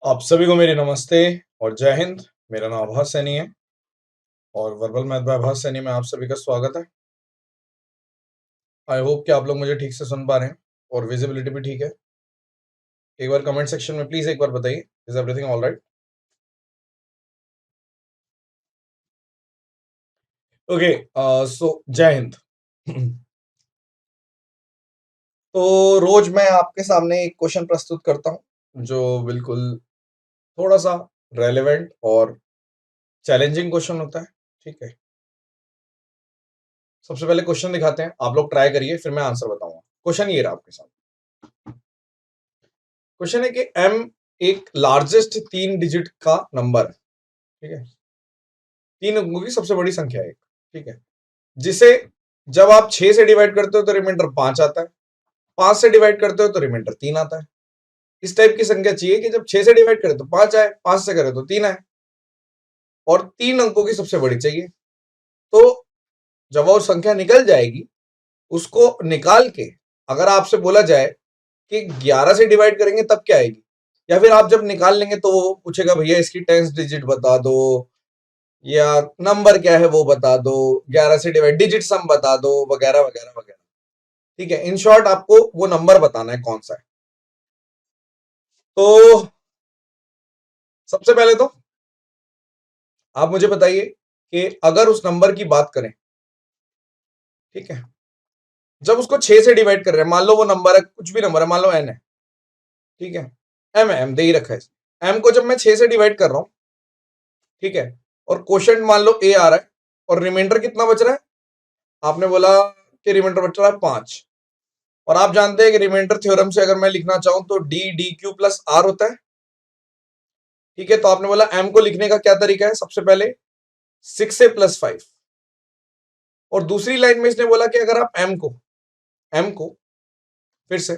आप सभी को मेरी नमस्ते और जय हिंद। मेरा नाम आभास सैनी है और वर्बल मैथ बाय आभास सैनी में आप सभी का स्वागत है। आई होप कि आप लोग मुझे ठीक से सुन पा रहे हैं और विजिबिलिटी भी ठीक है। एक बार कमेंट सेक्शन में प्लीज एक बार बताइए, is everything all right? Okay, so Jai Hind. तो रोज मैं आपके सामने एक क्वेश्चन प्रस्तुत करता हूं जो बिल्कुल थोड़ा सा रेलेवेंट और चैलेंजिंग क्वेश्चन होता है। ठीक है, सबसे पहले क्वेश्चन दिखाते हैं, आप लोग ट्राई करिए, फिर मैं आंसर बताऊंगा। क्वेश्चन ये रहा आपके सामने। क्वेश्चन है कि m एक लार्जेस्ट 3 डिजिट का नंबर है। ठीक है, 3 अंकों की सबसे बड़ी संख्या है एक। ठीक है, जिसे जब आप 6 से डिवाइड करते हो तो रिमाइंडर 5 आता है, 5 से डिवाइड करते हो तो रिमाइंडर 3 आता है। इस टाइप की संख्या चाहिए कि जब 6 से डिवाइड करें तो 5 आए, 5 से करें तो 3 आए, और 3 अंकों की सबसे बड़ी चाहिए। तो जब वो संख्या निकल जाएगी, उसको निकाल के अगर आपसे बोला जाए कि 11 से डिवाइड करेंगे तब क्या आएगी, या फिर आप जब निकाल लेंगे तो वो पूछेगा भैया इसकी 10th डिजिट बता दो, या नंबर क्या है वो बता दो, 11 से डिवाइड डिजिट सम बता दो, वगैरह वगैरह वगैरह। ठीक है, इन शॉर्ट आपको वो नंबर बताना है कौन सा है। तो सबसे पहले तो आप मुझे बताइए कि अगर उस नंबर की बात करें, ठीक है, जब उसको 6 से डिवाइड कर रहे हैं, मान लो वो नंबर है, कुछ भी नंबर है, मान लो n है। ठीक है, m है, m दे ही रखा है। m को जब मैं 6 से डिवाइड कर रहा हूं, ठीक है, और क्वोशिएंट मान लो a आ रहा है, और रिमाइंडर कितना बच रहा है? आपने बोला कि रिमाइंडर बच रहा है 5, और आप जानते हैं कि रिमाइंडर थ्योरम से अगर मैं लिखना चाहूं तो d dq प्लस r होता है। ठीक है, तो आपने बोला m को लिखने का क्या तरीका है? सबसे पहले 6 से प्लस 5, और दूसरी लाइन में इसने बोला कि अगर आप m को फिर से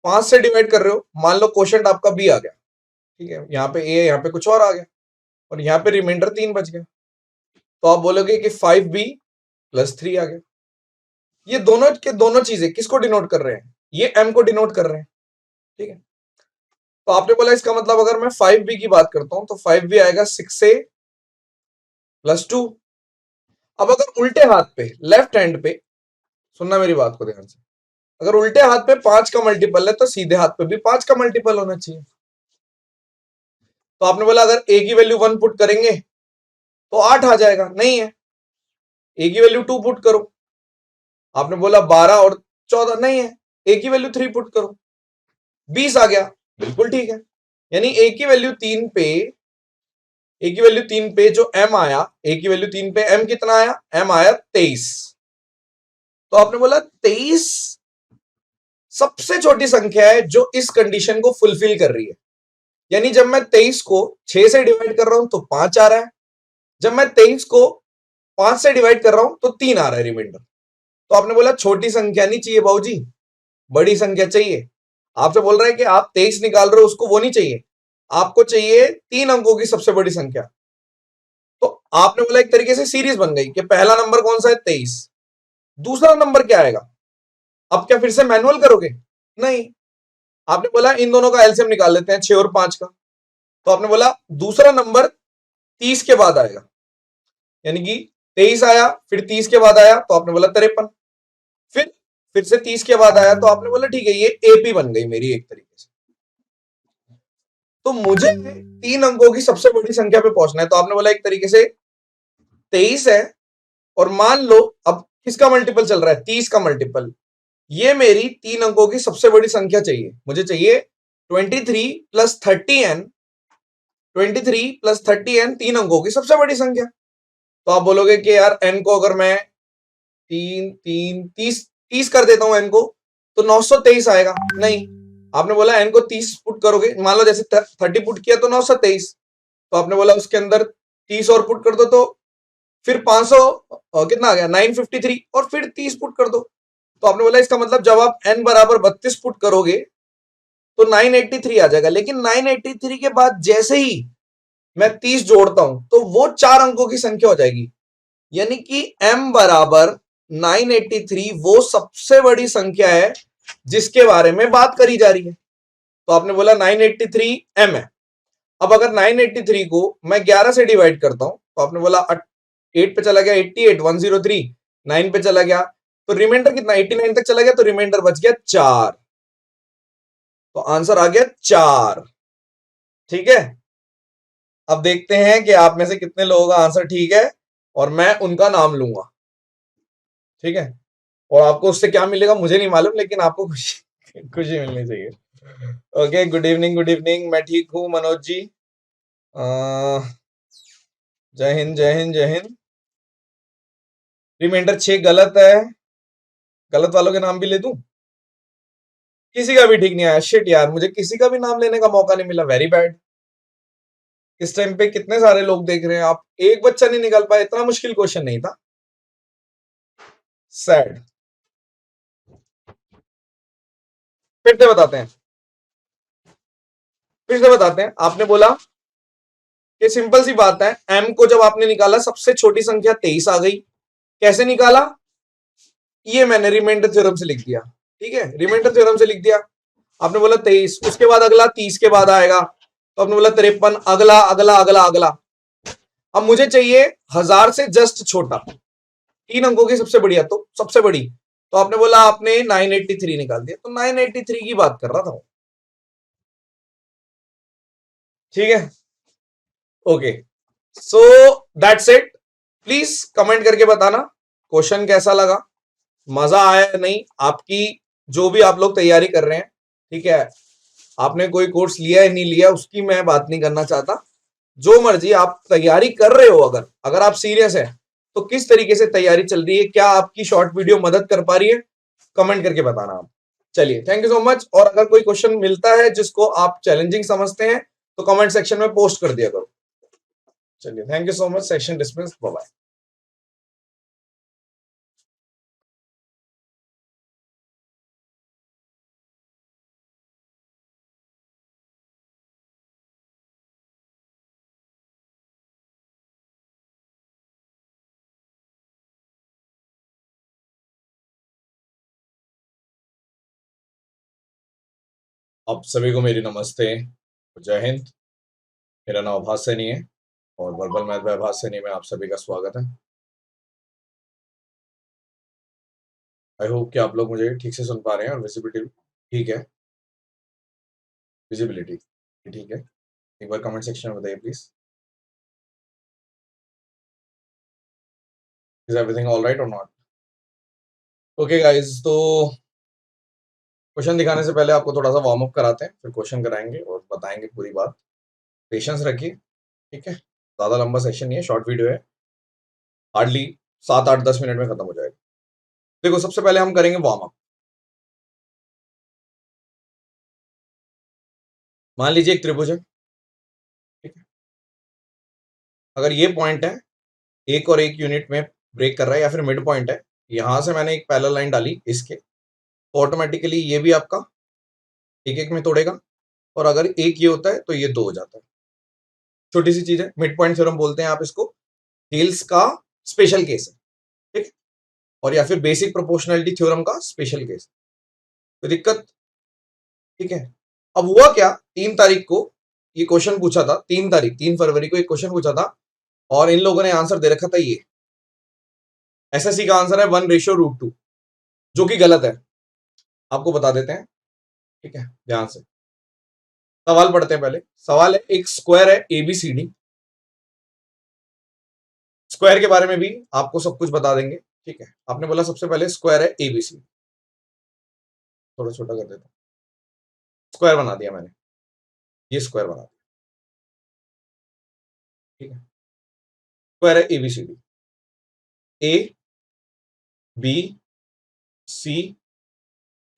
5 से डिवाइड कर रहे हो, मान लो क्वोशिएंट आपका b आ गया, ठीक है, यहाँ पे a है, यहाँ पे कुछ और आ गया, और यहाँ पे रिमाइंडर 3 बच गया, तो आप बोलोगे कि 5b प्लस 3 आ गया। ये दोनों के दोनों चीजें किसको डिनोट कर रहे हैं? ये m को डिनोट कर रहे हैं। ठीक है, तो आपने बोला इसका मतलब अगर मैं 5b की बात करता हूं तो 5b आएगा 6a प्लस 2। अब अगर उल्टे हाथ पे, लेफ्ट हैंड पे, सुनना मेरी बात को ध्यान से, अगर उल्टे हाथ पे 5 का मल्टीपल है तो सीधे हाथ पे भी 5 का मल्टीपल होना चाहिए। तो आपने बोला अगर a की वैल्यू 1 पुट करेंगे तो 8 आ जाएगा, नहीं है। a की वैल्यू 2 पुट करो, आपने बोला 12 और 14, नहीं है। a की वैल्यू 3 पुट करो, 20 आ गया, बिल्कुल ठीक है। यानी a की वैल्यू 3 पे, जो m आया, a की वैल्यू 3 पे m कितना आया? m आया 23। तो आपने बोला 23 सबसे छोटी संख्या है जो इस कंडीशन को फुलफिल कर रही है। यानी जब मैं 23 को 6 से डिवाइड कर रहा हूं तो 5 आ रहा है, जब मैं 23 को 5 से डिवाइड कर रहा हूं तो 3 आ रहा है रिमाइंडर। तो आपने बोला छोटी संख्या नहीं चाहिए बाबूजी, बड़ी संख्या चाहिए। आपसे बोल रहा है कि आप 23 निकाल रहे हो, उसको वो नहीं चाहिए, आपको चाहिए 3 अंकों की सबसे बड़ी संख्या। तो आपने बोला एक तरीके से सीरीज बन गई कि पहला नंबर कौन सा है? 23। दूसरा नंबर क्या आएगा? अब क्या फिर से मैनुअल करोगे? नहीं, आपने बोला इन दोनों का एलसीएम निकाल लेते हैं, 6 और 5 का। तो आपने बोला दूसरा नंबर 30 के बाद आएगा, यानी कि 23 आया, फिर 30 के बाद आया तो आपने बोला 53, फिर से 30 के बाद आया तो आपने बोला ठीक है, ये एपी बन गई मेरी एक तरीके से। तो मुझे 3 अंकों की सबसे बड़ी संख्या पे पहुंचना है, तो आपने बोला एक तरीके से 23 है, और मान लो अब किसका मल्टीपल चल रहा है? 30 का मल्टीपल। ये मेरी 3 अंकों की सबसे बड़ी संख्या चाहिए, मुझे चाहिए 23 प्लस 30n, 3 अंकों की सबसे बड़ी संख्या। तो आप बोलोगे कि यार n को अगर मैं 30 कर देता हूं n को, तो 923 आएगा, नहीं। आपने बोला n को 30 पुट करोगे, मान लो जैसे 30 पुट किया तो 923, तो आपने बोला उसके अंदर 30 और पुट कर दो तो फिर 500, कितना आ गया? 953, और फिर 30 पुट कर दो। तो आपने बोला इसका मतलब जब आप n बराबर 32 पुट करोगे तो 983 आ जाएगा, लेकिन 983 के बाद जैसे ही मैं 30 जोड़ता हूं तो वो 4 अंकों की संख्या हो जाएगी, यानी कि m बराबर 983 वो सबसे बड़ी संख्या है जिसके बारे में बात करी जा रही है। तो आपने बोला 983 m है, अब अगर 983 को मैं 11 से डिवाइड करता हूं तो आपने बोला 8 पे चला गया 88, 103, 9 पे चला गया तो रिमाइंडर कितना 89 तक चला गया तो रिमाइंडर बच गया 4। तो आंसर आ गया 4। ठीक है, अब देखते हैं कि आप में से कितने लोगों का आंसर ठीक है और मैं उनका नाम लूंगा। ठीक है, और आपको उससे क्या मिलेगा मुझे नहीं मालूम, लेकिन आपको खुशी खुशी मिलनी चाहिए। Okay, good evening, good evening. मैं ठीक हूँ मनोज जी। जय हिंद, जय हिंद, जय हिंद। रिमाइंडर 6 गलत है। गलत वालों के नाम भी ले दूं? किसी का भी ठीक नहीं आया। शिट यार, मुझे किसी का भी नाम लेने का मौका नहीं मिला। Very bad. इस टाइम पे कितने सारे लोग देख रहे हैं, आप एक बच्चा नहीं निकाल पाए। इतना मुश्किल क्वेश्चन नहीं था। सैड। फिर से बताते हैं, फिर से बताते हैं। आपने बोला कि सिंपल सी बात है, एम को जब आपने निकाला सबसे छोटी संख्या 23 आ गई। कैसे निकाला? ये मैंने रिमाइंडर थ्योरम से लिख दिया। ठीक है, रिमाइंडर थ्योरम से लिख दिया। आपने बोला 23, उसके बाद अगला 30 के बाद आएगा तो आपने बोला 53, अगला अगला अगला अगला। अब मुझे चाहिए 1000 से जस्ट छोटा, 3 अंकों की सबसे बढ़िया, तो सबसे बड़ी। तो आपने बोला आपने 983 निकाल दिया, तो 983 की बात कर रहा था। ठीक है, okay, so that's it. Please comment करके बताना क्वेश्चन कैसा लगा, मजा आया या नहीं। आपकी जो भी आप लोग तैयारी कर रहे हैं, ठीक है, आपने कोई कोर्स लिया है नहीं लिया उसकी मैं बात नहीं करना चाहता। जो मर्जी आप तैयारी कर रहे हो, अगर अगर आप सीरियस है तो किस तरीके से तैयारी चल रही है, क्या आपकी शॉर्ट वीडियो मदद कर पा रही है, कमेंट करके बताना आप। चलिए, थैंक यू सो मच। और अगर कोई क्वेश्चन मिलता है जिसको आप चैलेंजिंग समझते हैं तो कमेंट सेक्शन में पोस्ट कर दिया करो। चलिए, thank you so much. Session dismiss, bye bye. आप सभी को मेरी नमस्ते, जय हिंद। मेरा नाम आभास सैनी है और वर्बल मैथ बाय आभास सैनी में आप सभी का स्वागत है। आई होप कि आप लोग मुझे ठीक से सुन पा रहे हैं और विजिबिलिटी ठीक है। विजिबिलिटी ठीक है, एक बार कमेंट सेक्शन में बताइए please. Is everything all right और नॉट? ओके गाइज, तो क्वेश्चन दिखाने से पहले आपको थोड़ा सा वार्म अप कराते हैं, फिर क्वेश्चन कराएंगे और बताएंगे पूरी बात। पेशेंस रखिए, ठीक है, ज्यादा लंबा सेशन नहीं है, शॉर्ट वीडियो है, हार्डली 7, 8, 10 मिनट में खत्म हो जाएगा। देखो, सबसे पहले हम करेंगे वार्म अप। मान लीजिए एक त्रिभुज है, ठीक है, अगर ये पॉइंट है, एक और एक यूनिट में ब्रेक कर रहा है या फिर मिड पॉइंट है, यहां से मैंने एक पैरेलल लाइन डाली इसके, तो ऑटोमेटिकली ये भी आपका एक एक में तोड़ेगा, और अगर एक ये होता है तो ये 2 हो जाता है। छोटी सी चीज है, मिड पॉइंट थ्योरम बोलते हैं आप इसको, टेल्स का स्पेशल केस है, ठीक है, और या फिर बेसिक प्रोपोर्शनलिटी थ्योरम का स्पेशल केस। तो दिक्कत, ठीक है। अब हुआ क्या, 3 तारीख को ये क्वेश्चन पूछा था, 3 तारीख 3 फरवरी को एक क्वेश्चन पूछा था और इन लोगों ने आंसर दे रखा था ये, एसएससी का आंसर है 1:√2, जो कि गलत है, आपको बता देते हैं, ठीक है, ध्यान से। सवाल पढ़ते हैं पहले। सवाल है, एक स्क्वायर है एबीसीडी, स्क्वायर के बारे में भी आपको सब कुछ बता देंगे, ठीक है। आपने बोला सबसे पहले स्क्वायर है एबीसी, थोड़ा छोटा कर देता हूं, स्क्वायर बना दिया मैंने, ये स्क्वायर बना दिया, ठीक है। स्क्वायर है ABCD, A B C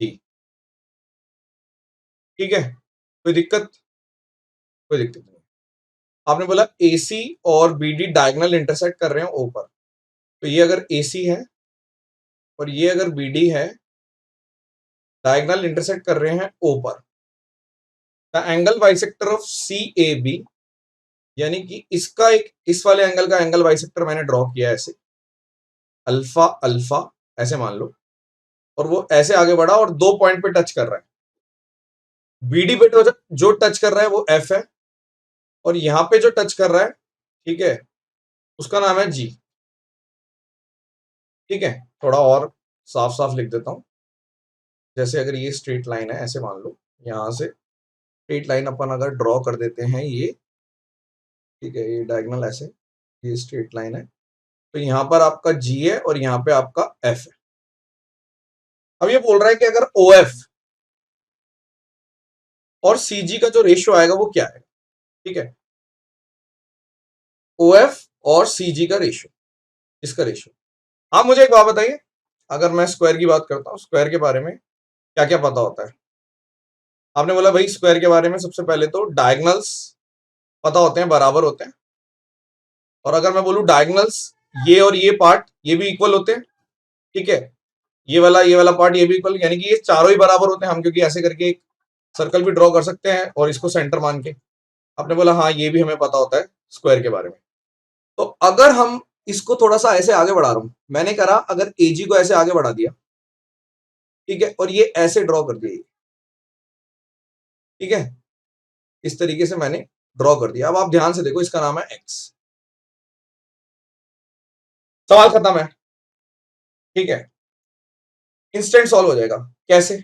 D, ठीक है, कोई दिक्कत? कोई दिक्कत नहीं। आपने बोला एसी और बीडी डायगोनल इंटरसेक्ट कर रहे हैं ओ पर, तो ये अगर एसी है और ये अगर बीडी है, डायगोनल इंटरसेक्ट कर रहे हैं ओ पर, the angle bisector of C A B, यानी कि इसका एक, इस वाले एंगल का एंगल बाइसेक्टर मैंने ड्रॉ किया है ऐसे, अल्फा अल्फा ऐसे मान लो, और वो ऐसे आगे बढ़ा और 2 पॉइंट पे टच कर रहा है। बीडी पे जो टच कर रहा है वो एफ है, और यहां पे जो टच कर रहा है, ठीक है, उसका नाम है जी। ठीक है, थोड़ा और साफ साफ लिख देता हूं। जैसे अगर ये स्ट्रेट लाइन है, ऐसे मान लो यहां से स्ट्रेट लाइन अपन अगर ड्रॉ कर देते हैं ये, ठीक है, ये डायगोनल ऐसे, ये स्ट्रेट लाइन है, तो यहां पर आपका जी है और यहां पे आपका एफ है। अब ये बोल रहा है कि अगर ओ एफ और सी जी का जो रेशियो आएगा वो क्या है। ठीक है, ओ एफ और सी जी का रेशियो, इसका रेशियो। आप मुझे एक बात बताइए, अगर मैं स्क्वायर की बात करता हूं, स्क्वायर के बारे में क्या क्या पता होता है। आपने बोला भाई स्क्वायर के बारे में सबसे पहले तो डायगोनल्स पता होते हैं, बराबर होते हैं। और अगर मैं बोलूं डायगोनल्स, ये और ये पार्ट ये भी इक्वल होते हैं। ठीक है, ये वाला पार्ट ये भी इक्वल, यानी कि ये चारों ही बराबर होते हैं। हम क्योंकि ऐसे करके एक सर्कल भी ड्रॉ कर सकते हैं और इसको सेंटर मान के। आपने बोला हाँ ये भी हमें पता होता है स्क्वायर के बारे में। तो अगर हम इसको थोड़ा सा ऐसे आगे बढ़ा रहा हूं, मैंने करा अगर एजी को ऐसे आगे बढ़ा दिया, ठीक है, और ये ऐसे ड्रॉ कर दिया, ठीक है, इस तरीके से मैंने ड्रॉ कर दिया। अब आप ध्यान से देखो, इसका नाम है एक्स। सवाल खत्म है। ठीक है, इंस्टेंट सॉल्व हो जाएगा। कैसे?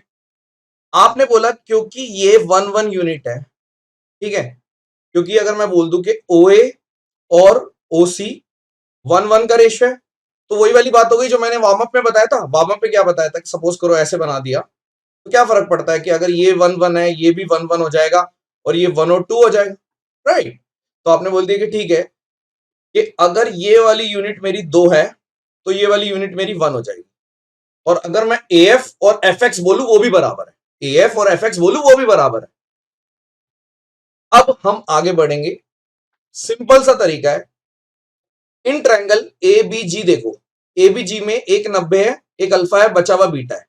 आपने बोला क्योंकि ये 1 यूनिट है, ठीक है, क्योंकि अगर मैं बोल दूं कि ओ ए और ओ सी 1 का रेशियो है, तो वही वाली बात हो गई जो मैंने वार्म अप में बताया था। वार्म अप में क्या बताया था कि सपोज करो ऐसे बना दिया, तो क्या फर्क पड़ता है कि अगर ये 1 है, ये भी 1 हो जाएगा और ये 1 और 2 हो जाएगा, राइट। तो आपने बोल दिया कि ठीक है कि अगर ये वाली यूनिट मेरी 2 है तो ये वाली यूनिट मेरी 1 हो जाएगी। और अगर मैं ए एफ और एफ एक्स बोलूं वो भी बराबर है, ए एफ और एफ एक्स बोलूं वो भी बराबर है। अब हम आगे बढ़ेंगे, सिंपल सा तरीका है। इन ट्रायंगल ए बी जी देखो, ए बी जी में एक 90 है, एक अल्फा है, बचा हुआ बीटा है।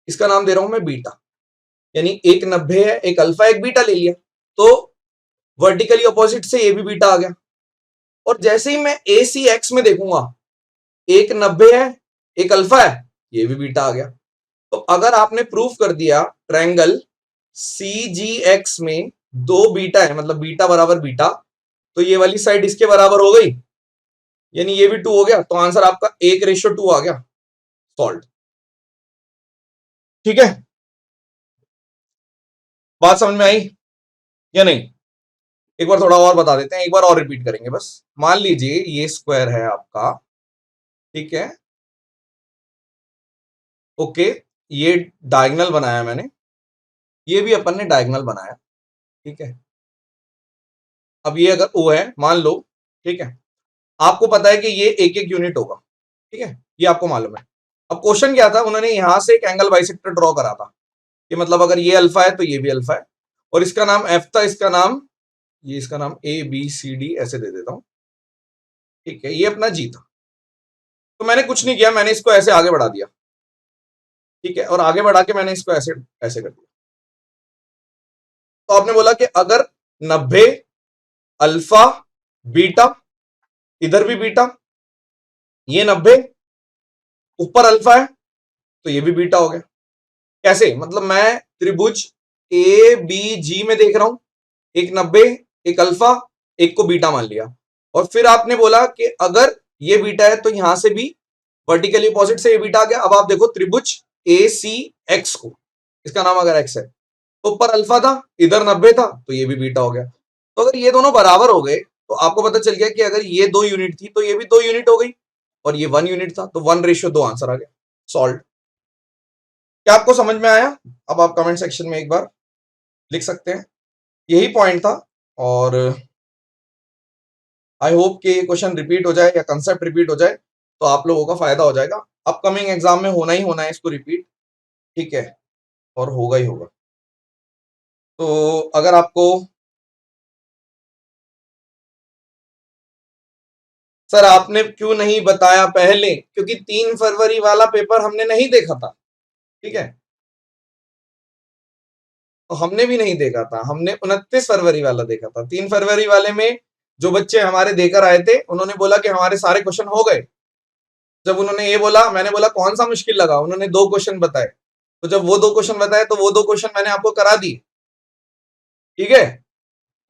इसका नाम दे रहा हूं मैं बीटा, यानी एक 90 है, एक अल्फा, एक बीटा ले लिया, तो वर्टिकली ऑपोजिट से ए भी बीटा आ गया। और जैसे ही मैं ए सी एक्स में देखूंगा, एक 90 है, एक अल्फा है, ये भी बीटा आ गया। तो अगर आपने प्रूफ कर दिया ट्रायंगल सी जी एक्स में दो बीटा है, मतलब बीटा बराबर बीटा, तो ये वाली साइड इसके बराबर हो गई, यानी ये भी 2 हो गया, तो आंसर आपका 1:2 आ गया, सॉल्व। ठीक है, बात समझ में आई या नहीं? एक बार थोड़ा और बता देते हैं, एक बार और रिपीट करेंगे बस। मान लीजिए ये स्क्वायर है आपका, ठीक है, ओके, ये डायगोनल बनाया मैंने, ये भी अपन ने डायगोनल बनाया, ठीक है। अब ये अगर ओ है मान लो, ठीक है, आपको पता है कि ये एक एक यूनिट होगा, ठीक है, ये आपको मालूम है। अब क्वेश्चन क्या था, उन्होंने यहां से एक एंगल बाइसेक्टर ड्रॉ करा था, कि मतलब अगर ये अल्फा है तो ये भी अल्फा है, और इसका नाम एफ था, इसका नाम, ये इसका नाम ए बी सी डी ऐसे दे देता हूं, ठीक है, ये अपना जी था। तो मैंने कुछ नहीं किया, मैंने इसको ऐसे आगे बढ़ा दिया, ठीक है, और आगे बढ़ा के मैंने इसको ऐसे ऐसे कर दिया। तो आपने बोला कि अगर 90 अल्फा बीटा, इधर भी बीटा, ये 90 ऊपर अल्फा है, तो ये भी बीटा हो गया। कैसे? मतलब मैं त्रिभुज ए बी जी में देख रहा हूं, एक 90, एक अल्फा, एक को बीटा मान लिया, और फिर आपने बोला कि अगर ये बीटा है तो यहां से भी वर्टिकली अपोजिट से ये बीटा आ गया। अब आप देखो त्रिभुज ए सी एक्स को, इसका नाम अगर एक्स है, तो ऊपर अल्फा था, इधर 90 था, तो ये भी बीटा हो गया। तो अगर ये दोनों बराबर हो गए तो आपको पता चल गया कि अगर ये 2 यूनिट थी तो ये भी 2 यूनिट हो गई, और ये 1 यूनिट था, तो 1:2 आंसर आ गया, सॉल्व। क्या आपको समझ में आया? अब आप कमेंट सेक्शन में एक बार लिख सकते हैं, यही पॉइंट था। और आई होप कि क्वेश्चन रिपीट हो जाए या कंसेप्ट रिपीट हो जाए तो आप लोगों का फायदा हो जाएगा। अपकमिंग एग्जाम में होना ही होना है इसको रिपीट, ठीक है, और होगा ही होगा। तो अगर आपको, सर आपने क्यों नहीं बताया पहले, क्योंकि 3 फरवरी वाला पेपर हमने नहीं देखा था, ठीक है, तो हमने भी नहीं देखा था, हमने 29 फरवरी वाला देखा था। 3 फरवरी वाले में जो बच्चे हमारे देकर आए थे उन्होंने बोला कि हमारे सारे क्वेश्चन हो गए। जब उन्होंने ये बोला, मैंने बोला कौन सा मुश्किल लगा, उन्होंने 2 क्वेश्चन बताए, तो जब वो 2 क्वेश्चन बताए तो वो 2 क्वेश्चन मैंने आपको करा दी, ठीक है।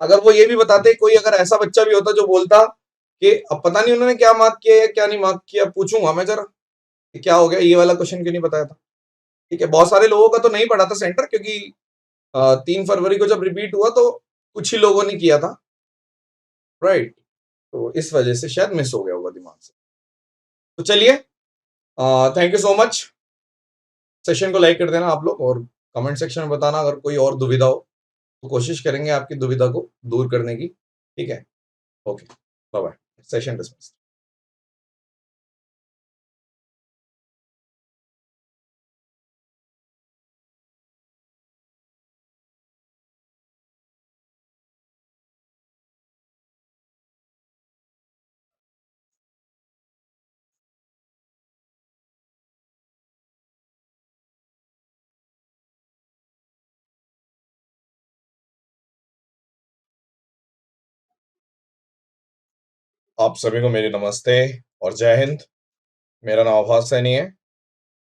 अगर वो ये भी बताते, कोई अगर ऐसा बच्चा भी होता जो बोलता कि अब पता नहीं उन्होंने क्या मार्क किया या क्या नहीं मार्क किया, पूछूंगा मैं जरा कि क्या हो गया, ये वाला क्वेश्चन क्यों नहीं बताया था। ठीक है, बहुत सारे लोगों का तो नहीं पड़ा था सेंटर, क्योंकि 3 फरवरी को जब रिपीट हुआ तो कुछ ही लोगों ने किया था, राइट। तो इस वजह से शायद मिस हो गया होगा दिमाग से। तो चलिए, thank you so much. Session को लाइक कर देना आप लोग, और कमेंट सेक्शन में बताना अगर कोई और दुविधा हो, तो कोशिश करेंगे आपकी दुविधा को दूर करने की। ठीक है, okay, bye bye, session dismiss. आप सभी को मेरी नमस्ते और जय हिंद। मेरा नाम आभास सैनी है,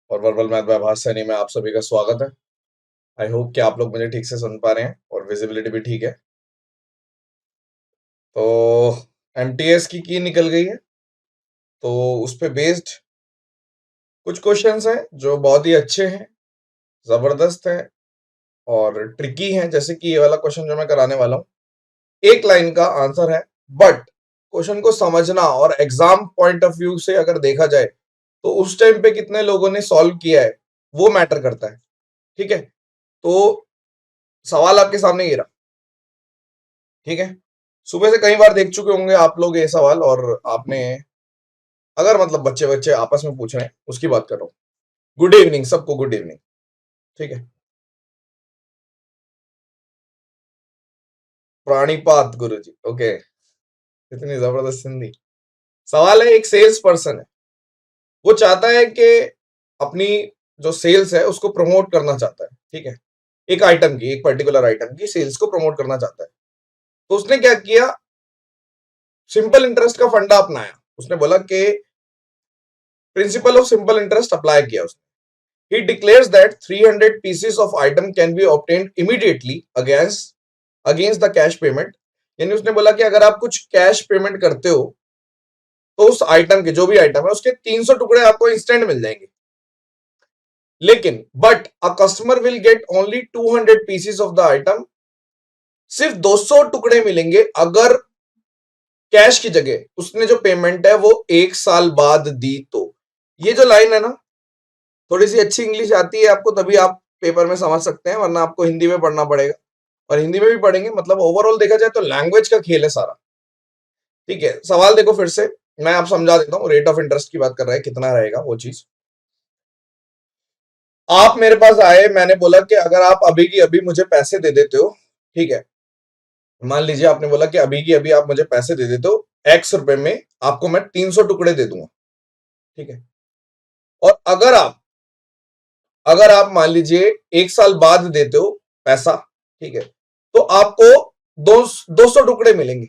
और वर्बल मैथ बाय आभास सैनी में आप सभी का स्वागत है। आई होप कि आप लोग मुझे ठीक से सुन पा रहे हैं और विजिबिलिटी भी ठीक है। तो एमटीएस की निकल गई है, तो उस पे बेस्ड कुछ क्वेश्चंस हैं जो बहुत ही अच्छे हैं, जबरदस्त हैं और ट्रिकी हैं। जैसे कि ये वाला क्वेश्चन जो मैं कराने वाला हूँ, एक लाइन का आंसर है, बट क्वेश्चन को समझना और एग्जाम पॉइंट ऑफ व्यू से अगर देखा जाए तो उस टाइम पे कितने लोगों ने सॉल्व किया है वो मैटर करता है। ठीक है, तो सवाल आपके सामने ये रहा। ठीक है, सुबह से कई बार देख चुके होंगे आप लोग ये सवाल, और आपने अगर मतलब बच्चे बच्चे आपस में पूछ रहे हैं उसकी बात कर रहा हूँ। गुड इवनिंग सबको, गुड इवनिंग। ठीक है, प्राणीपात गुरुजी, ओके, इतनी जबरदस्त हिंदी। सवाल है, एक सेल्स पर्सन है, वो चाहता है कि अपनी जो सेल्स है उसको प्रमोट करना चाहता है। ठीक है, एक आइटम की, एक पर्टिकुलर आइटम की सेल्स को प्रमोट करना चाहता है। तो उसने क्या किया, सिंपल इंटरेस्ट का फंडा अपनाया। उसने बोला कि principle of simple interest apply किया उसने। He declares that 300 pieces of item can be obtained immediately against the cash payment। यानी उसने बोला कि अगर आप कुछ कैश पेमेंट करते हो तो उस आइटम के, जो भी आइटम है उसके 300 टुकड़े आपको इंस्टेंट मिल जाएंगे। लेकिन but a customer will get only 200 pieces of the item. सिर्फ 200 टुकड़े मिलेंगे अगर कैश की जगह उसने जो पेमेंट है वो 1 साल बाद दी तो। ये जो लाइन है ना, थोड़ी सी अच्छी इंग्लिश आती है आपको तभी आप पेपर में समझ सकते हैं, वरना आपको हिंदी में पढ़ना पड़ेगा, और हिंदी में भी पढ़ेंगे। मतलब ओवरऑल देखा जाए तो लैंग्वेज का खेल है सारा। ठीक है, सवाल देखो फिर से, मैं आप समझा देता हूँ। रेट ऑफ इंटरेस्ट की बात कर रहा है, कितना रहेगा वो चीज। आप मेरे पास आए, मैंने बोला कि अगर आप अभी की अभी मुझे पैसे दे देते हो, ठीक है, मान लीजिए आपने बोला कि अभी की अभी आप मुझे पैसे दे देते हो, X रुपए में आपको मैं 300 टुकड़े दे दूंगा। ठीक है, और अगर आप मान लीजिए 1 साल बाद देते हो पैसा, ठीक है, तो आपको 200 टुकड़े मिलेंगे।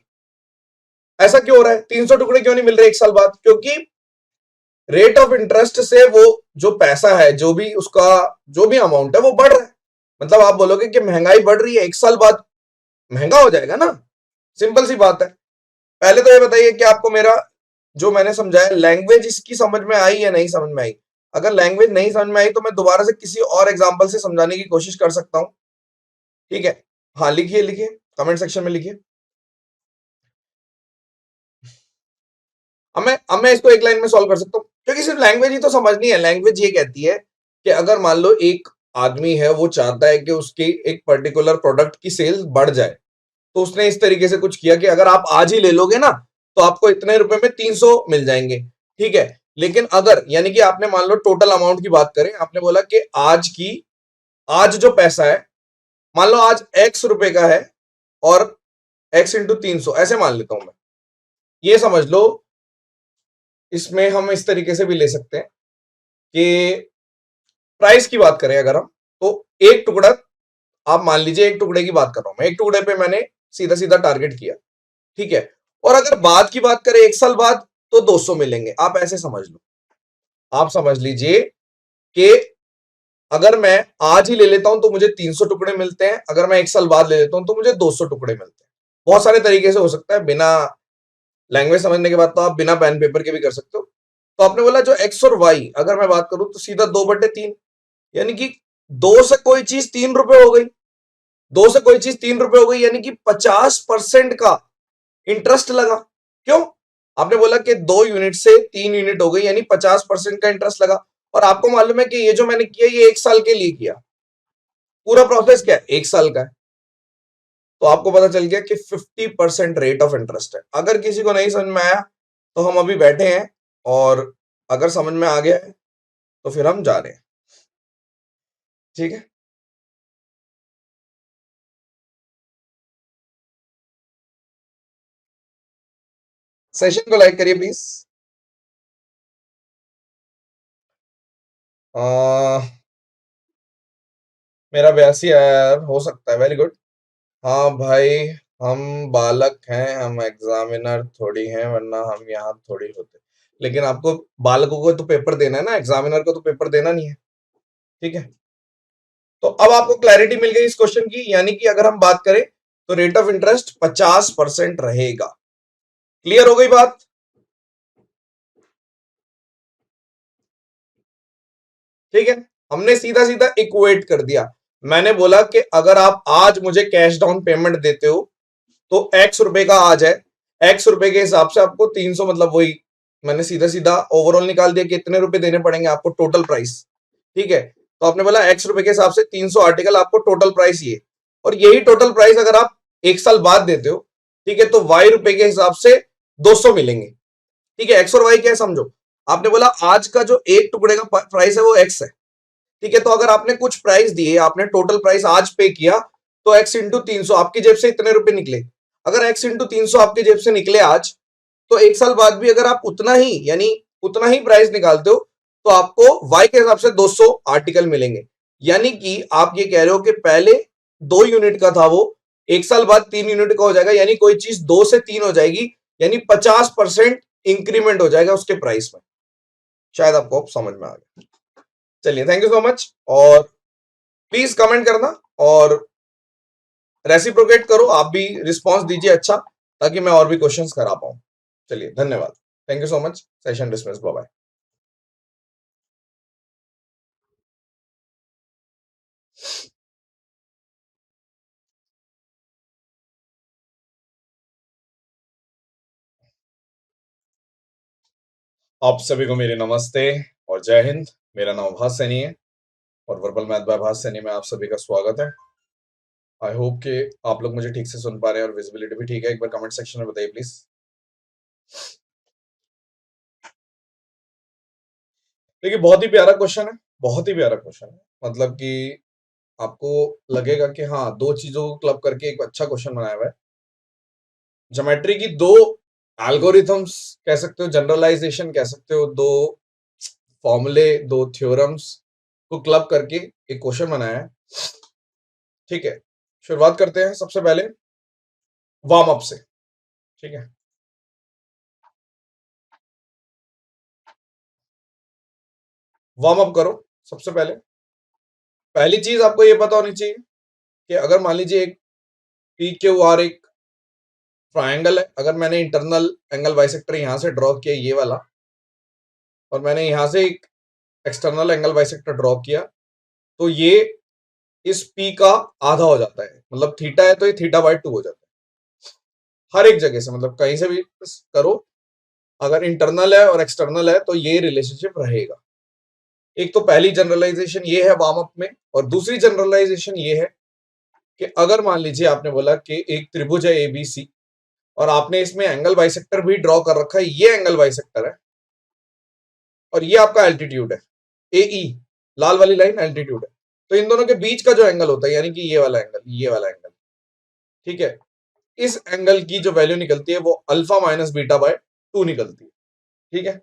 ऐसा क्यों हो रहा है, 300 टुकड़े क्यों नहीं मिल रहे 1 साल बाद? क्योंकि रेट ऑफ इंटरेस्ट से वो जो पैसा है, जो भी उसका जो भी अमाउंट है वो बढ़ रहा है। मतलब आप बोलोगे कि महंगाई बढ़ रही है, 1 साल बाद महंगा हो जाएगा ना, सिंपल सी बात है। पहले तो ये बताइए कि आपको मेरा जो मैंने समझाया लैंग्वेज इसकी समझ में आई या नहीं समझ में आई। अगर लैंग्वेज नहीं समझ में आई तो मैं दोबारा से किसी और एग्जांपल से समझाने की कोशिश कर सकता हूं। ठीक है, हाँ, लिखिए लिखिए, कमेंट सेक्शन में लिखिए। अब मैं इसको एक लाइन में सॉल्व कर सकता हूँ, क्योंकि सिर्फ लैंग्वेज ही तो समझनी है। लैंग्वेज ये कहती है कि अगर मान लो एक आदमी है, वो चाहता है कि उसकी एक पर्टिकुलर प्रोडक्ट की सेल बढ़ जाए, तो उसने इस तरीके से कुछ किया कि अगर आप आज ही ले लोगे ना तो आपको इतने रुपए में 300 मिल जाएंगे। ठीक है, लेकिन अगर, यानी कि आपने मान लो टोटल अमाउंट की बात करें, आपने बोला कि आज जो पैसा है, मान लो आज X रुपए का है, और X × 300 ऐसे मान लेता हूं मैं। ये समझ लो, इसमें हम इस तरीके से भी ले सकते हैं कि प्राइस की बात करें अगर हम, तो एक टुकड़ा, आप मान लीजिए एक टुकड़े की बात कर रहा हूं मैं, एक टुकड़े पे मैंने सीधा सीधा टारगेट किया। ठीक है, और अगर बाद की बात करें 1 साल बाद, तो 200 मिलेंगे। आप ऐसे समझ लो, आप समझ लीजिए कि अगर मैं आज ही ले लेता हूं तो मुझे 300 टुकड़े मिलते हैं, अगर मैं 1 साल बाद ले लेता हूं तो मुझे 200 टुकड़े मिलते हैं। बहुत सारे तरीके से हो सकता है, बिना लैंग्वेज समझने के बाद तो आप बिना पेन पेपर के भी कर सकते हो। तो आपने बोला जो एक्स और वाई अगर मैं बात करूं तो सीधा 2/3, यानी कि 2 से कोई चीज 3 रुपए हो गई, 2 से कोई चीज 3 रुपए हो गई, यानी कि 50% का इंटरेस्ट लगा। क्यों? आपने बोला कि 2 यूनिट से 3 यूनिट हो गई, यानी 50% का इंटरेस्ट लगा। और आपको मालूम है कि ये जो मैंने किया ये 1 साल के लिए किया, पूरा प्रोसेस क्या है 1 साल का है। तो आपको पता चल गया कि 50% रेट ऑफ इंटरेस्ट है। अगर किसी को नहीं समझ में आया तो हम अभी बैठे हैं, और अगर समझ में आ गया है तो फिर हम जा रहे हैं। ठीक है, सेशन को लाइक करिए प्लीज। मेरा 82 आया यार, हो सकता है, वेरी गुड। हाँ भाई, हम बालक हैं, हम एग्जामिनर थोड़ी हैं, वरना हम यहाँ थोड़ी होते। लेकिन आपको बालकों को तो पेपर देना है ना, एग्जामिनर को तो पेपर देना नहीं है। ठीक है, तो अब आपको क्लैरिटी मिल गई इस क्वेश्चन की, यानी कि अगर हम बात करें तो रेट ऑफ इंटरेस्ट 50% रहेगा। क्लियर हो गई बात? ठीक है, हमने सीधा सीधा इक्वेट कर दिया। मैंने बोला कि अगर आप आज मुझे कैश डाउन पेमेंट देते हो तो एक्स रुपए का आ जाए, एक्स रुपए के हिसाब से आपको 300, मतलब वही मैंने सीधा सीधा ओवरऑल निकाल दिया कि कितने रुपए देने पड़ेंगे आपको टोटल प्राइस। ठीक है, तो आपने बोला एक्स रुपए के हिसाब से 300 आर्टिकल, आपको टोटल प्राइस ये, और यही टोटल प्राइस अगर आप 1 साल बाद देते हो, ठीक है, तो वाई रुपए के हिसाब से 200 मिलेंगे। ठीक है, एक्स और वाई क्या है समझो। आपने बोला आज का जो एक टुकड़े का प्राइस है वो एक्स है। ठीक है, तो अगर आपने कुछ प्राइस दिए, आपने टोटल प्राइस आज पे किया, तो एक्स इंटू 300 आपकी जेब से इतने रुपए निकले। अगर एक्स इंटू 300 आपकी जेब से निकले आज, तो 1 साल बाद भी अगर आप उतना ही, यानी उतना ही प्राइस निकालते हो, तो आपको वाई के हिसाब से 200 आर्टिकल मिलेंगे। यानी कि आप ये कह रहे हो कि पहले 2 यूनिट का था वो, 1 साल बाद 3 यूनिट का हो जाएगा, यानी कोई चीज 2 से 3 हो जाएगी, यानी 50% इंक्रीमेंट हो जाएगा उसके प्राइस में। शायद आपको अब समझ में आ गया। चलिए, थैंक यू सो मच, और प्लीज कमेंट करना, और रेसिप्रोकेट करो, आप भी रिस्पॉन्स दीजिए अच्छा, ताकि मैं और भी क्वेश्चंस करा पाऊं। चलिए, धन्यवाद, thank you so much, session dismiss, bye bye. आप सभी को मेरे नमस्ते और जय हिंद। मेरा नाम भास सैनी है, और वर्बल मैथ बाय भास सैनी में आप सभी का स्वागत है। आई होप कि आप लोग मुझे ठीक से सुन पा रहे हैं और विजिबिलिटी भी ठीक है। एक बार कमेंट सेक्शन में बताइए प्लीज। देखिए, बहुत ही प्यारा क्वेश्चन है, बहुत ही प्यारा क्वेश्चन है, मतलब कि आपको लगेगा कि हाँ, दो चीजों को क्लब करके एक अच्छा क्वेश्चन बनाया हुआ है। ज्योमेट्री की दो एल्गोरिथम्स कह सकते हो, जनरलाइजेशन कह सकते हो, दो फॉर्मूले, दो थ्योरम्स को क्लब करके एक क्वेश्चन बनाया है। ठीक है, शुरुआत करते हैं सबसे पहले वार्म अप से। ठीक है, वार्म अप करो। सबसे पहले पहली चीज आपको ये पता होनी चाहिए कि अगर मान लीजिए एक पी क्यू आर एक ट्रायंगल है, अगर मैंने इंटरनल एंगल बाइसेक्टर यहां से ड्रॉ किया ये वाला, और मैंने यहां से एक एक्सटर्नल एंगल बाइसेक्टर ड्रॉ किया, तो ये इस पी का आधा हो जाता है, मतलब थीटा है तो ये थीटा/2 हो जाता है। हर एक जगह से, मतलब कहीं से भी करो, अगर इंटरनल है और एक्सटर्नल है तो ये रिलेशनशिप रहेगा। एक तो पहली जनरलाइजेशन ये है वार्म अप में, और दूसरी जनरलाइजेशन ये है कि अगर मान लीजिए आपने बोला कि एक त्रिभुज है एबीसी, और आपने इसमें एंगल बाइसेक्टर भी ड्रॉ कर रखा है, ये एंगल बाइसेक्टर है, और ये आपका एल्टीट्यूड है ए ई, लाल वाली लाइन एल्टीट्यूड है। तो इन दोनों के बीच का जो एंगल होता है, यानी कि ये वाला एंगल, ये वाला एंगल, ठीक है, इस एंगल की जो वैल्यू निकलती है वो अल्फा माइनस बीटा/2 निकलती है। ठीक है,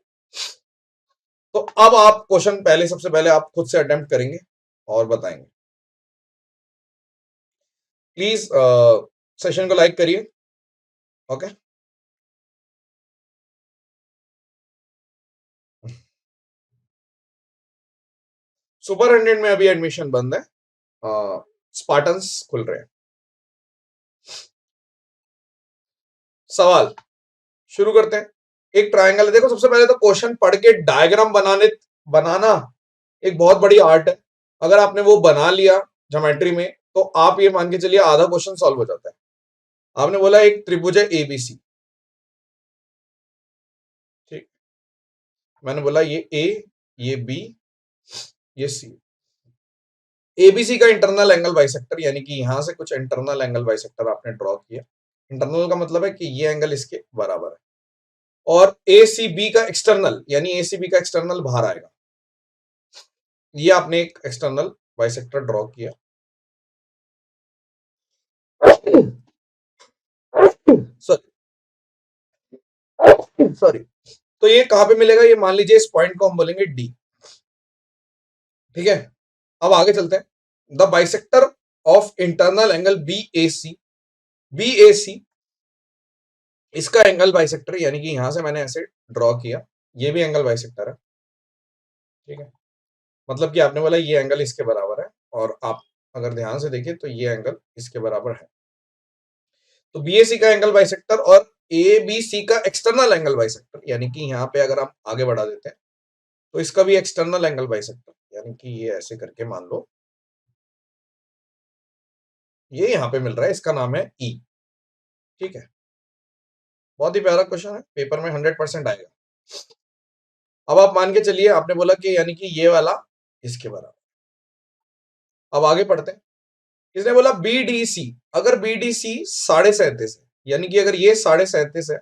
तो अब आप क्वेश्चन पहले, सबसे पहले आप खुद से अटेम्प्ट करेंगे और बताएंगे। प्लीज सेशन को लाइक करिए। ओके, सुपर 100 में अभी एडमिशन बंद है, स्पार्टन्स खुल रहे हैं। सवाल शुरू करते हैं। एक ट्रायंगल है, देखो सबसे पहले तो क्वेश्चन पढ़ के डायग्राम बनाना एक बहुत बड़ी आर्ट है। अगर आपने वो बना लिया ज्योमेट्री में तो आप ये मान के चलिए आधा क्वेश्चन सॉल्व हो जाता है। आपने बोला एक त्रिभुज है एबीसी, ठीक, मैंने बोला ये ए, ये बी, ये सी। एबीसी का इंटरनल एंगल बाइसेक्टर, यानी कि यहां से कुछ इंटरनल एंगल बाइसेक्टर आपने ड्रॉ किया। इंटरनल का मतलब है कि ये एंगल इसके बराबर है। और एसीबी का एक्सटर्नल, यानी एसीबी का एक्सटर्नल बाहर आएगा। ये आपने एक एक्सटर्नल बाइसेक्टर ड्रॉ किया। सॉरी सॉरी, तो ये कहां पे मिलेगा? ये मान लीजिए इस पॉइंट को हम बोलेंगे डी, ठीक है। अब आगे चलते हैं। The bisector of internal angle B A C, B A C इसका एंगल बाइसेक्टर, यानी कि यहां से मैंने ऐसे ड्रॉ किया, ये भी एंगल बाइसेक्टर है, ठीक है। मतलब कि आपने बोला ये एंगल इसके बराबर है, और आप अगर ध्यान से देखिए तो ये एंगल इसके बराबर है। तो बीएसी का एंगल बाइसेक्टर और ए बी सी का एक्सटर्नल एंगल बाइसेक्टर, यानी कि यहाँ पे अगर हम आगे बढ़ा देते हैं तो इसका भी एक्सटर्नल एंगल बाइसेक्टर, यानी कि ये ऐसे करके मान लो ये यहाँ पे मिल रहा है, इसका नाम है ई, ठीक है। बहुत ही प्यारा क्वेश्चन है, पेपर में 100% आएगा। अब आप मान के चलिए आपने बोला कि यानी कि ये वाला इसके बराबर। अब आगे पढ़ते हैं। इसने बोला बीडीसी, अगर बीडीसी 37.5 है, यानी कि अगर ये 37.5 है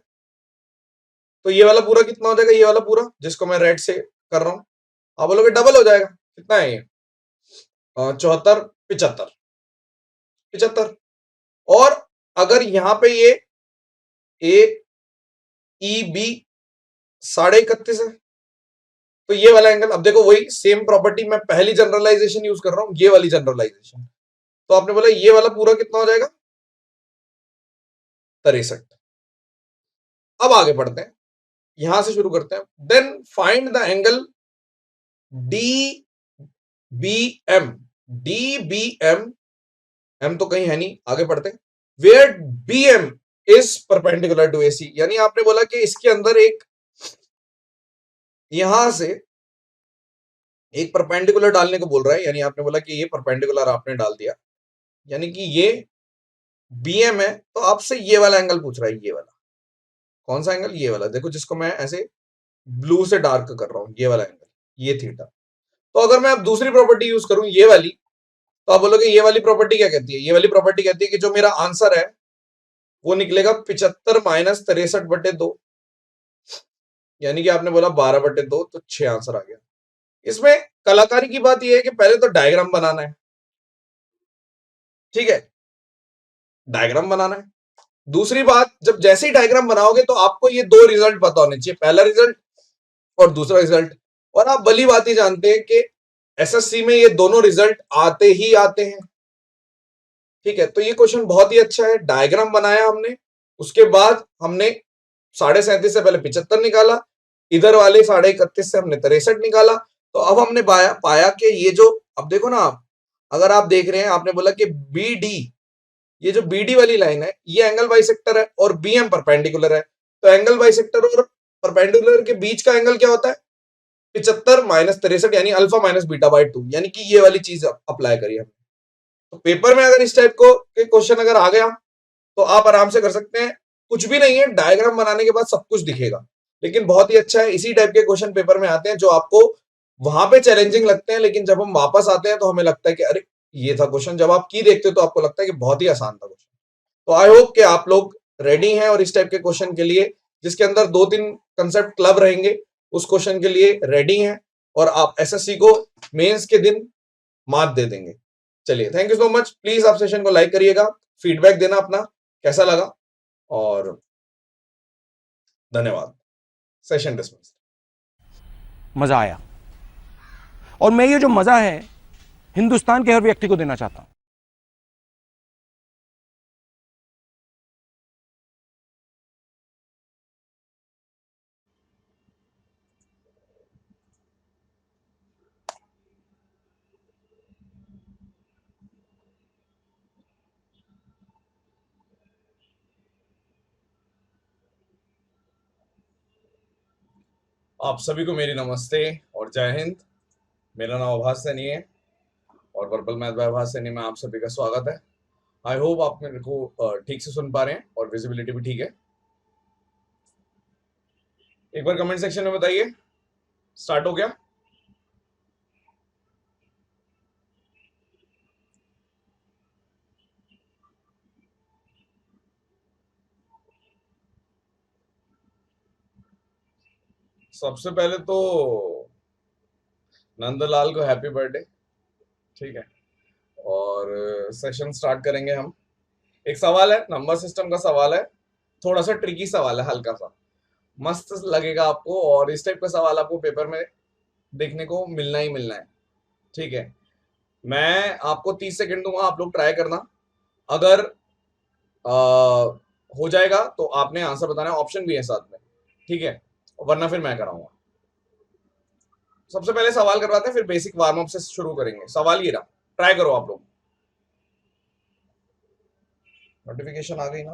तो ये वाला पूरा कितना हो जाएगा? ये वाला पूरा जिसको मैं रेड से कर रहा हूं, आप बोलोगे डबल हो जाएगा। कितना है ये? 74, 75, 75। और अगर यहां पे ये ए ई बी 31.5 है तो ये वाला एंगल, अब देखो वही सेम प्रॉपर्टी, मैं पहली जनरलाइजेशन यूज कर रहा हूं, ये वाली जनरलाइजेशन। तो आपने बोला ये वाला पूरा कितना हो जाएगा? 63। अब आगे बढ़ते हैं, यहां से शुरू करते हैं। Then find the angle D B M, D B M, M तो कहीं है नहीं, आगे बढ़ते हैं। Where B M is perpendicular to AC, यानी आपने बोला कि इसके अंदर एक यहां से एक परपेंडिकुलर डालने को बोल रहा है, यानी आपने बोला कि ये परपेंडिकुलर आपने डाल दिया, यानी कि ये बी एम है। तो आपसे ये वाला एंगल पूछ रहा है, ये वाला कौन सा एंगल? ये वाला, देखो जिसको मैं ऐसे ब्लू से डार्क कर रहा हूं, ये वाला एंगल, ये थीटा। तो अगर मैं अब दूसरी प्रॉपर्टी यूज करूं, ये वाली, तो आप बोलोगे ये वाली प्रॉपर्टी क्या कहती है? ये वाली प्रॉपर्टी कहती है कि जो मेरा आंसर है वो निकलेगा 75 माइनस 63/2, यानी कि आपने बोला 12/2, तो 6 आंसर आ गया। इसमें कलाकारी की बात यह है कि पहले तो डायग्राम बनाना है, ठीक है, डायग्राम बनाना है। दूसरी बात, जब जैसे ही डायग्राम बनाओगे तो आपको ये दो रिजल्ट पता होने चाहिए, पहला रिजल्ट और दूसरा रिजल्ट। और आप भली बात ही जानते हैं कि एसएससी में ये दोनों रिजल्ट आते ही आते हैं, ठीक है। तो ये क्वेश्चन बहुत ही अच्छा है। डायग्राम बनाया हमने, उसके बाद हमने 37.5 से पहले 75 निकाला, इधर वाले 31.5 से हमने 63 निकाला। तो अब हमने पाया कि ये जो, अब देखो ना आप, अगर आप देख रहे हैं, आपने बोला कि बी डी, ये जो बी डी वाली लाइन है ये एंगल बाइसेक्टर है और बी एम परपेंडिकुलर है। तो एंगल बाइसेक्टर और परपेंडिकुलर के बीच का एंगल क्या होता है? 75 माइनस 63, यानी अल्फा माइनस बीटा बाई 2, यानी कि ये वाली चीज अप्लाई करिए। तो पेपर में अगर इस टाइप को के क्वेश्चन अगर आ गया तो आप आराम से कर सकते हैं। कुछ भी नहीं है, डायग्राम बनाने के बाद सब कुछ दिखेगा। लेकिन बहुत ही अच्छा है, इसी टाइप के क्वेश्चन पेपर में आते हैं जो आपको वहां पे चैलेंजिंग लगते हैं, लेकिन जब हम वापस आते हैं तो हमें लगता है कि अरे ये था क्वेश्चन। जब आप की देखते हो तो आपको लगता है कि बहुत ही आसान था क्वेश्चन। तो आई होप कि आप लोग रेडी हैं और इस टाइप के क्वेश्चन के लिए, जिसके अंदर 2-3 कंसेप्ट क्लब रहेंगे, उस क्वेश्चन के लिए रेडी हैं और आप एसएससी को मेंस के दिन मात दे देंगे। चलिए, thank you so much. Please आप सेशन को लाइक करिएगा, फीडबैक देना अपना कैसा लगा, और धन्यवाद। Session dismiss. मजा आया, और मैं ये जो मजा है हिंदुस्तान के हर व्यक्ति को देना चाहता हूं। आप सभी को मेरी नमस्ते और जय हिंद। मेरा नाम आभास सैनी है और वर्बल मैथ बाय आभास सैनी में आप सभी का स्वागत है। आई होप आप मेरे को ठीक से सुन पा रहे हैं और विजिबिलिटी भी ठीक है। एक बार कमेंट सेक्शन में बताइए स्टार्ट हो गया। सबसे पहले तो नंदलाल को हैप्पी बर्थडे। ठीक है, और सेशन स्टार्ट करेंगे हम। एक सवाल है, नंबर सिस्टम का सवाल है, थोड़ा सा ट्रिकी सवाल है, हल्का सा मस्त लगेगा आपको, और इस टाइप का सवाल आपको पेपर में देखने को मिलना ही मिलना है। ठीक है, मैं आपको 30 सेकंड दूंगा, आप लोग ट्राई करना। अगर हो जाएगा तो आपने आंसर बताना है, ऑप्शन भी है साथ में। ठीक है, वरना फिर मैं कराऊंगा। सबसे पहले सवाल करवाते हैं, फिर बेसिक वार्म अप से शुरू करेंगे। सवाल ये रहा, ट्राई करो आप लोग। नोटिफिकेशन आ गई ना,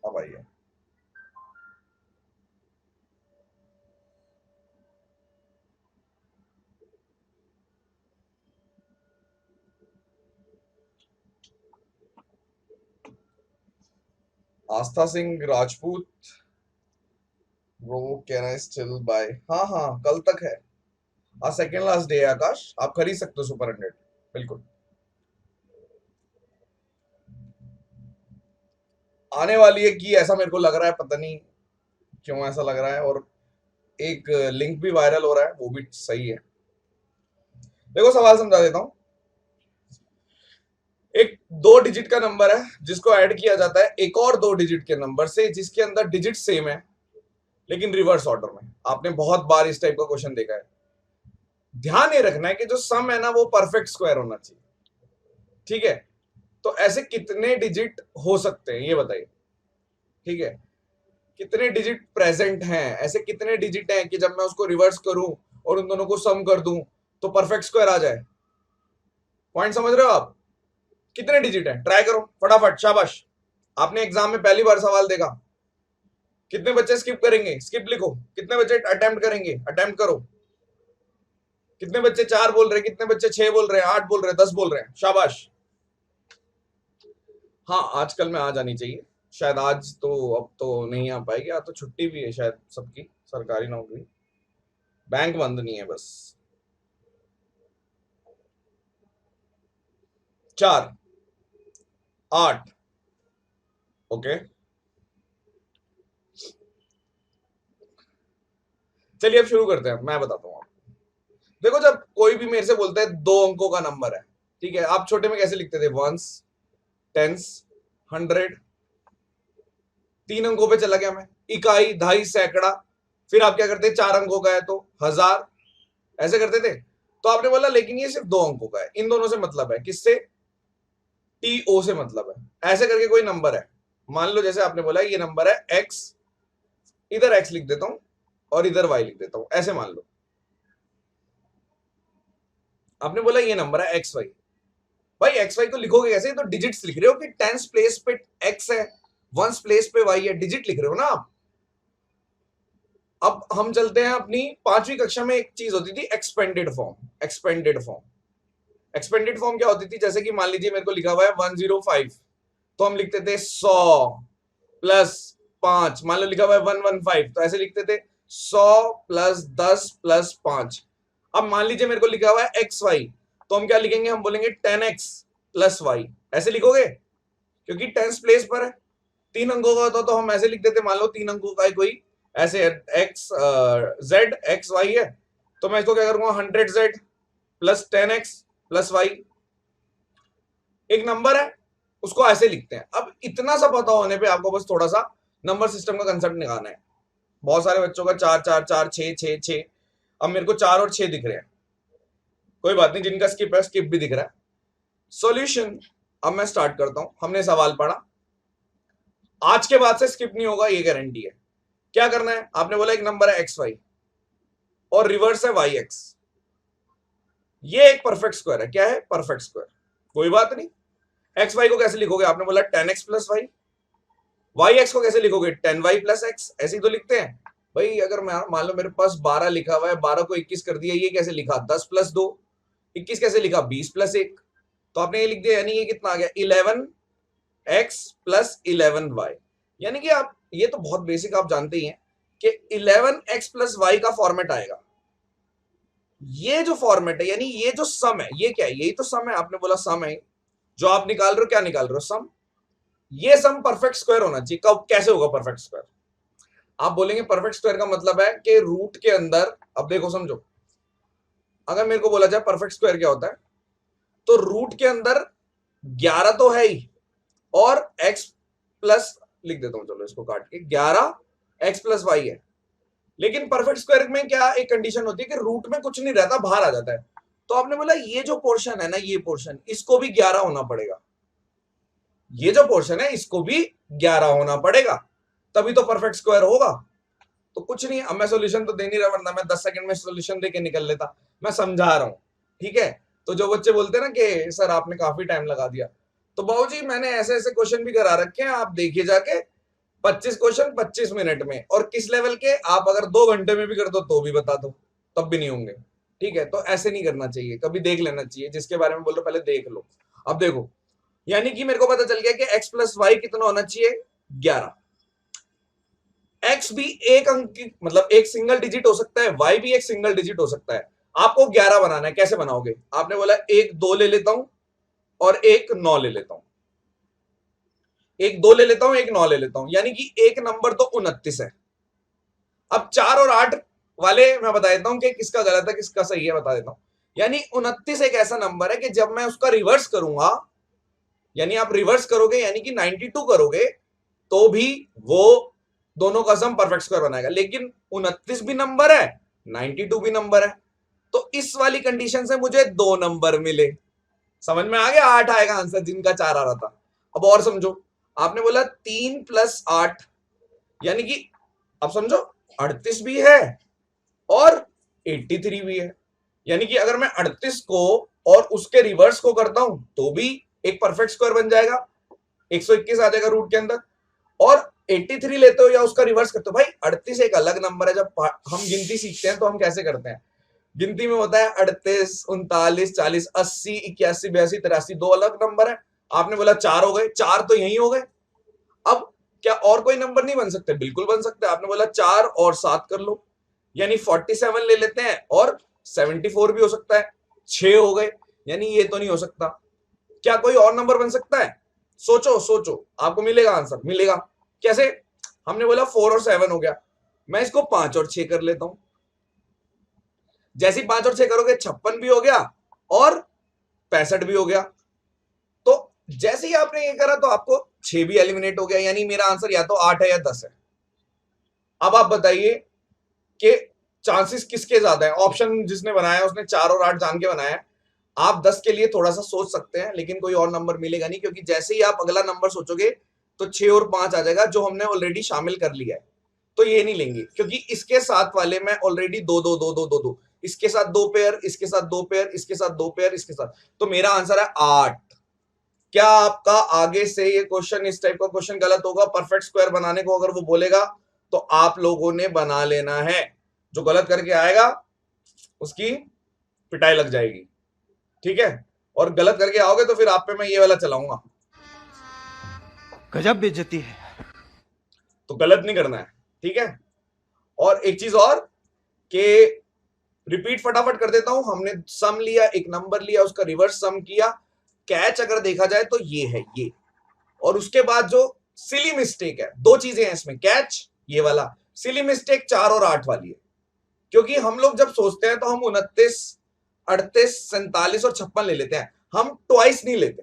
अब आई है। Astha Singh Rajput, bro can I still buy? हाँ हाँ, कल तक है। आज सेकेंड लास्ट डे है आकाश, आप खरीद सकते हो सुपर 100 बिल्कुल। आने वाली है कि ऐसा मेरे को लग रहा है, पता नहीं क्यों ऐसा लग रहा है। और एक लिंक भी वायरल हो रहा है, वो भी सही है। देखो सवाल समझा देता हूं। एक 2 डिजिट का नंबर है जिसको ऐड किया जाता है एक और 2 डिजिट के नंबर से जिसके अंदर डिजिट सेम है लेकिन रिवर्स ऑर्डर में। आपने बहुत बार इस टाइप का क्वेश्चन देखा है। ध्यान ये रखना है कि जो सम है ना वो परफेक्ट स्क्वायर होना चाहिए। ठीक है, तो ऐसे कितने डिजिट हो सकते हैं ये बताइए। ठीक है, कितने डिजिट प्रेजेंट हैं, ऐसे कितने डिजिट हैं कि जब मैं उसको रिवर्स करूं और उन दोनों को सम कर दूं तो परफेक्ट स्क्वायर आ जाए। पॉइंट समझ रहे हो आप? कितने डिजिट हैं, ट्राई करो फटाफट, शाबाश। आपने एग्जाम में पहली बार सवाल देखा। कितने बच्चे स्किप करेंगे, स्किप लिखो। कितने बच्चे अटेम्प्ट करेंगे, अटेम्प्ट करो। कितने बच्चे 4 बोल रहे हैं, कितने बच्चे 6 बोल रहे हैं, 8 बोल रहे हैं, 10 बोल रहे हैं, शाबाश। हाँ, आजकल में आ जानी चाहिए। शायद आज तो, अब तो नहीं आ पाएगी, आज तो छुट्टी भी है शायद सबकी, सरकारी नौकरी, बैंक बंद नहीं है बस। 4, 8, ओके। चलिए अब शुरू करते हैं, मैं बताता हूँ आपको। देखो, जब कोई भी मेरे से बोलता है 2 अंकों का नंबर है, ठीक है, आप छोटे में कैसे लिखते थे? Once, tense, 100। 3 अंकों पे चला गया मैं, इकाई, दहाई, सैकड़ा। फिर आप क्या करते? 4 अंकों का है तो 1000, ऐसे करते थे। तो आपने बोला लेकिन ये सिर्फ 2 अंकों का है, इन दोनों से मतलब है, किससे? टी ओ से मतलब है। ऐसे करके कोई नंबर है, मान लो जैसे आपने बोला ये नंबर है एक्स, इधर एक्स लिख देता हूं और इधर वाई लिख देता हूं, ऐसे मान लो। आपने बोला ये नंबर है एक्स वाई। भाई एक्स वाई को लिखोगे कैसे? तो डिजिट्स लिख रहे हो कि टेंस प्लेस पे एक्स है, वंस प्लेस पे वाई है, डिजिट लिख रहे हो ना आप। अब हम चलते हैं अपनी 5वीं कक्षा में। एक चीज होती थी expanded form. Expanded form, expanded form क्या होती थी? जैसे कि मान लीजिए मेरे को लिखा हुआ है 105, तो हम लिखते थे 100 प्लस 5। मान लो लिखा हुआ है 115, तो ऐसे लिखते थे 100 प्लस 10 प्लस 5। अब मान लीजिए मेरे को लिखा हुआ है एक्स वाई, तो हम क्या लिखेंगे? हम बोलेंगे 10x प्लस वाई। ऐसे लिखोगे क्योंकि टेंस प्लेस पर है। 3 अंकों का होता तो हम ऐसे लिख देते, मान लो 3 अंकों का कोई ऐसे एक्स जेड एक्स वाई है, तो मैं इसको क्या करूंगा? 100z plus 10x plus y. एक नंबर है उसको ऐसे लिखते हैं। अब इतना सा पता होने पे आपको बस थोड़ा सा नंबर सिस्टम का कंसेप्ट निकालना है। बहुत सारे बच्चों का 4 4 4 6 6 6। अब मेरे को 4 और 6 दिख रहे हैं, कोई बात नहीं, जिनका स्किप है स्किप भी दिख रहा है। सॉल्यूशन अब मैं स्टार्ट करता हूं। हमने सवाल पढ़ा, आज के बाद से स्किप नहीं होगा, ये गारंटी है। क्या करना है? आपने बोला एक नंबर है एक्स वाई और रिवर्स है वाई एक्स। ये एक परफेक्ट स्क्वायर है। क्या है? Perfect square. कोई बात नहीं। एक्स वाई को कैसे लिखोगे? आपने बोला 10x plus Y. Y x को कैसे लिखोगे? 10y plus x. ऐसे ही तो लिखते हैं। भाई अगर मैं मान लो मेरे पास 12 लिखा हुआ है, 12 को 21 कर दिया, ये कैसे लिखा? 10 प्लस 2, 21 कैसे लिखा? 20 प्लस 1। तो आपने ये लिख दिया, यानी ये कितना आ गया? 11x plus 11y। यानी कि आप ये तो बहुत बेसिक आप जानते ही हैं कि 11x प्लस वाई का फॉर्मेट आएगा। ये जो फॉर्मेट है, यानी ये जो सम है, ये क्या है? यही तो सम है। आपने बोला सम है, जो आप निकाल रहे हो, क्या निकाल रहे हो? सम। ये सम परफेक्ट स्क्वायर होना चाहिए। कब कैसे होगा परफेक्ट स्क्वायर? आप बोलेंगे परफेक्ट स्क्वायर का मतलब है कि रूट के अंदर, अब देखो समझो, अगर मेरे को बोला जाए परफेक्ट स्क्वायर क्या होता है, तो रूट के अंदर 11 तो है ही, और x प्लस, लिख देता हूं चलो इसको काट के, 11x प्लस वाई है। लेकिन परफेक्ट स्क्वायर में क्या एक कंडीशन होती है कि रूट में कुछ नहीं रहता, बाहर आ जाता है। तो आपने बोला ये जो पोर्शन है ना, ये पोर्शन, इसको भी 11 होना पड़ेगा। ये जो पोर्शन है इसको भी 11 होना पड़ेगा, तभी तो परफेक्ट स्क्वायर होगा। तो कुछ नहीं, अब मैं सोल्यूशन तो दे नहीं रहा, वरना मैं 10 सेकंड में सोल्यूशन दे के निकल लेता। मैं समझा रहा हूं, ठीक है? तो जो बच्चे बोलते हैं ना कि सर आपने काफी टाइम लगा दिया, तो बाबूजी मैंने ऐसे ऐसे क्वेश्चन भी करा रखे हैं, आप देखिए जाके। 25 क्वेश्चन 25 मिनट में, और किस लेवल के, आप अगर 2 घंटे में भी कर दो तो भी बता दो, तब भी नहीं होंगे। ठीक है? तो ऐसे नहीं करना चाहिए, कभी देख लेना चाहिए, जिसके बारे में बोल रहे पहले देख लो। अब देखो, यानी कि मेरे को पता चल गया कि x प्लस वाई कितना होना चाहिए? 11। x भी एक अंक की, मतलब एक सिंगल डिजिट हो सकता है, y भी एक सिंगल डिजिट हो सकता है। आपको 11 बनाना है, कैसे बनाओगे? आपने बोला एक 2 ले लेता हूं और एक 9 ले लेता हूं, एक 2 ले लेता हूं, एक 9 ले लेता हूं, यानी कि एक नंबर तो 29 है। अब 4 और 8 वाले मैं बता देता हूं कि किसका गलत है किसका सही है, बता देता हूं। यानी 29 एक ऐसा नंबर है कि जब मैं उसका रिवर्स करूंगा, यानी आप रिवर्स करोगे, यानी कि 92 करोगे, तो भी वो दोनों का सम परफेक्ट स्क्वायर बनाएगा। लेकिन 29 भी नंबर है, 92 भी नंबर है, तो इस वाली कंडीशन से मुझे 2 नंबर मिले। समझ में आ गया? 8 आएगा आंसर, जिनका 4 आ रहा था। अब और समझो, आपने बोला 3 प्लस 8, यानी कि अब समझो 38 भी है और 83 भी है। यानी कि अगर मैं 38 को और उसके रिवर्स को करता हूं तो भी एक परफेक्ट स्क्वायर बन जाएगा, 121 आ जाएगा रूट के अंदर। और 83 लेते हो या उसका रिवर्स करते हो, भाई 38 एक अलग नंबर है। जब हम गिनती सीखते हैं तो हम कैसे करते हैं? गिनती में होता है 38, 39, 40, 80, 81, 82, 83, दो अलग नंबर है। आपने बोला 4 हो गए, 4 तो यही हो गए। अब क्या और कोई नंबर नहीं बन सकते? बिल्कुल बन सकते हैं। आपने बोला 4 और 7 कर लो, यानी 47 ले लेते हैं, और 74 भी हो सकता है, 6 हो गए। यानी ये तो नहीं हो सकता। क्या कोई और नंबर बन सकता है? सोचो सोचो, आपको मिलेगा आंसर, मिलेगा। कैसे? हमने बोला 4 और 7 हो गया, मैं इसको 5 और 6 कर लेता हूं। जैसे 5 और 6 करोगे, 56 भी हो गया और 65 भी हो गया। तो जैसे ही आपने ये करा तो आपको 6 भी एलिमिनेट हो गया, यानी मेरा आंसर या तो 8 है या 10 है। अब आप बताइए कि चांसेस किसके ज्यादा है? ऑप्शन जिसने बनाया उसने 4 और 8 जान के बनाया है। आप 10 के लिए थोड़ा सा सोच सकते हैं, लेकिन कोई और नंबर मिलेगा नहीं, क्योंकि जैसे ही आप अगला नंबर सोचोगे तो 6 और 5 आ जाएगा, जो हमने ऑलरेडी शामिल कर लिया है। तो ये नहीं लेंगे, क्योंकि इसके साथ वाले में ऑलरेडी दो दो दो दो दो दो, इसके साथ 2 पेयर, इसके साथ 2 पेयर, इसके साथ 2 पेयर, इसके साथ, तो मेरा आंसर है 8। क्या आपका आगे से ये क्वेश्चन, इस टाइप का क्वेश्चन गलत होगा परफेक्ट स्क्वायर बनाने को अगर वो बोलेगा, तो आप लोगों ने बना लेना है। जो गलत करके आएगा उसकी पिटाई लग जाएगी, ठीक है? और गलत करके आओगे तो फिर आप पे मैं ये वाला चलाऊंगा। गजब बेइज्जती है। तो गलत नहीं करना है, ठीक है? और एक चीज और कि रिपीट फटाफट कर देता हूं। हमने सम लिया, एक नंबर लिया, उसका रिवर्स सम किया। कैच अगर देखा जाए तो ये है, ये। और उसके बाद जो सिली मिस्टेक है, दो चीजें हैं इसमें, कैच ये वाला, सिली मिस्टेक 4 और 8 वाली है। क्योंकि हम लोग जब सोचते हैं तो हम 29, 38, 47 और 56 ले लेते हैं, हम ट्वाइस नहीं लेते,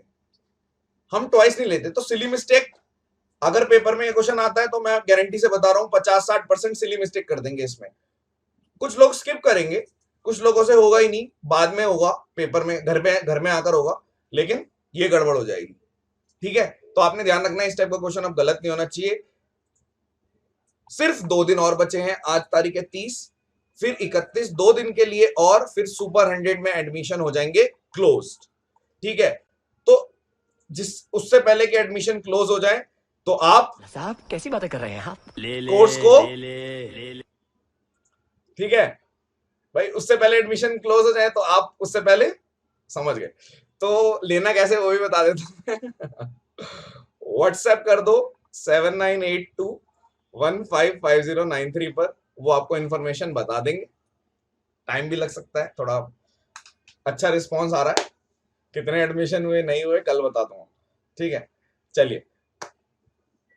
हम ट्वाइस नहीं लेते। तो सिली मिस्टेक, अगर पेपर में ये क्वेश्चन आता है तो मैं गारंटी से बता रहा हूं 50-60% सिली मिस्टेक कर देंगे इसमें। कुछ लोग स्किप करेंगे, कुछ लोगों से होगा ही नहीं, बाद में होगा पेपर में, घर में आकर होगा, लेकिन ये गड़बड़ हो जाएगी, ठीक है? तो आपने ध्यान रखना है, इस टाइप का क्वेश्चन अब गलत नहीं होना चाहिए। सिर्फ 2 दिन और बचे हैं, आज तारीख है 30, फिर 31, 2 दिन के लिए, और फिर सुपर 100 में एडमिशन हो जाएंगे क्लोज्ड, ठीक है? तो जिस उससे पहले कि एडमिशन क्लोज हो जाए, तो आप साहब कैसी बातें कर रहे हैं आप? कोर्स को ठीक है भाई, उससे पहले एडमिशन क्लोज हो जाए तो आप उससे पहले समझ गए। तो लेना कैसे वो भी बता देता हूँ। व्हाट्सएप कर दो 7982155093 पर, वो आपको इन्फॉर्मेशन बता देंगे। टाइम भी लग सकता है थोड़ा, अच्छा रिस्पॉन्स आ रहा है, कितने एडमिशन हुए नहीं हुए कल बता दूंगा। ठीक है, चलिए,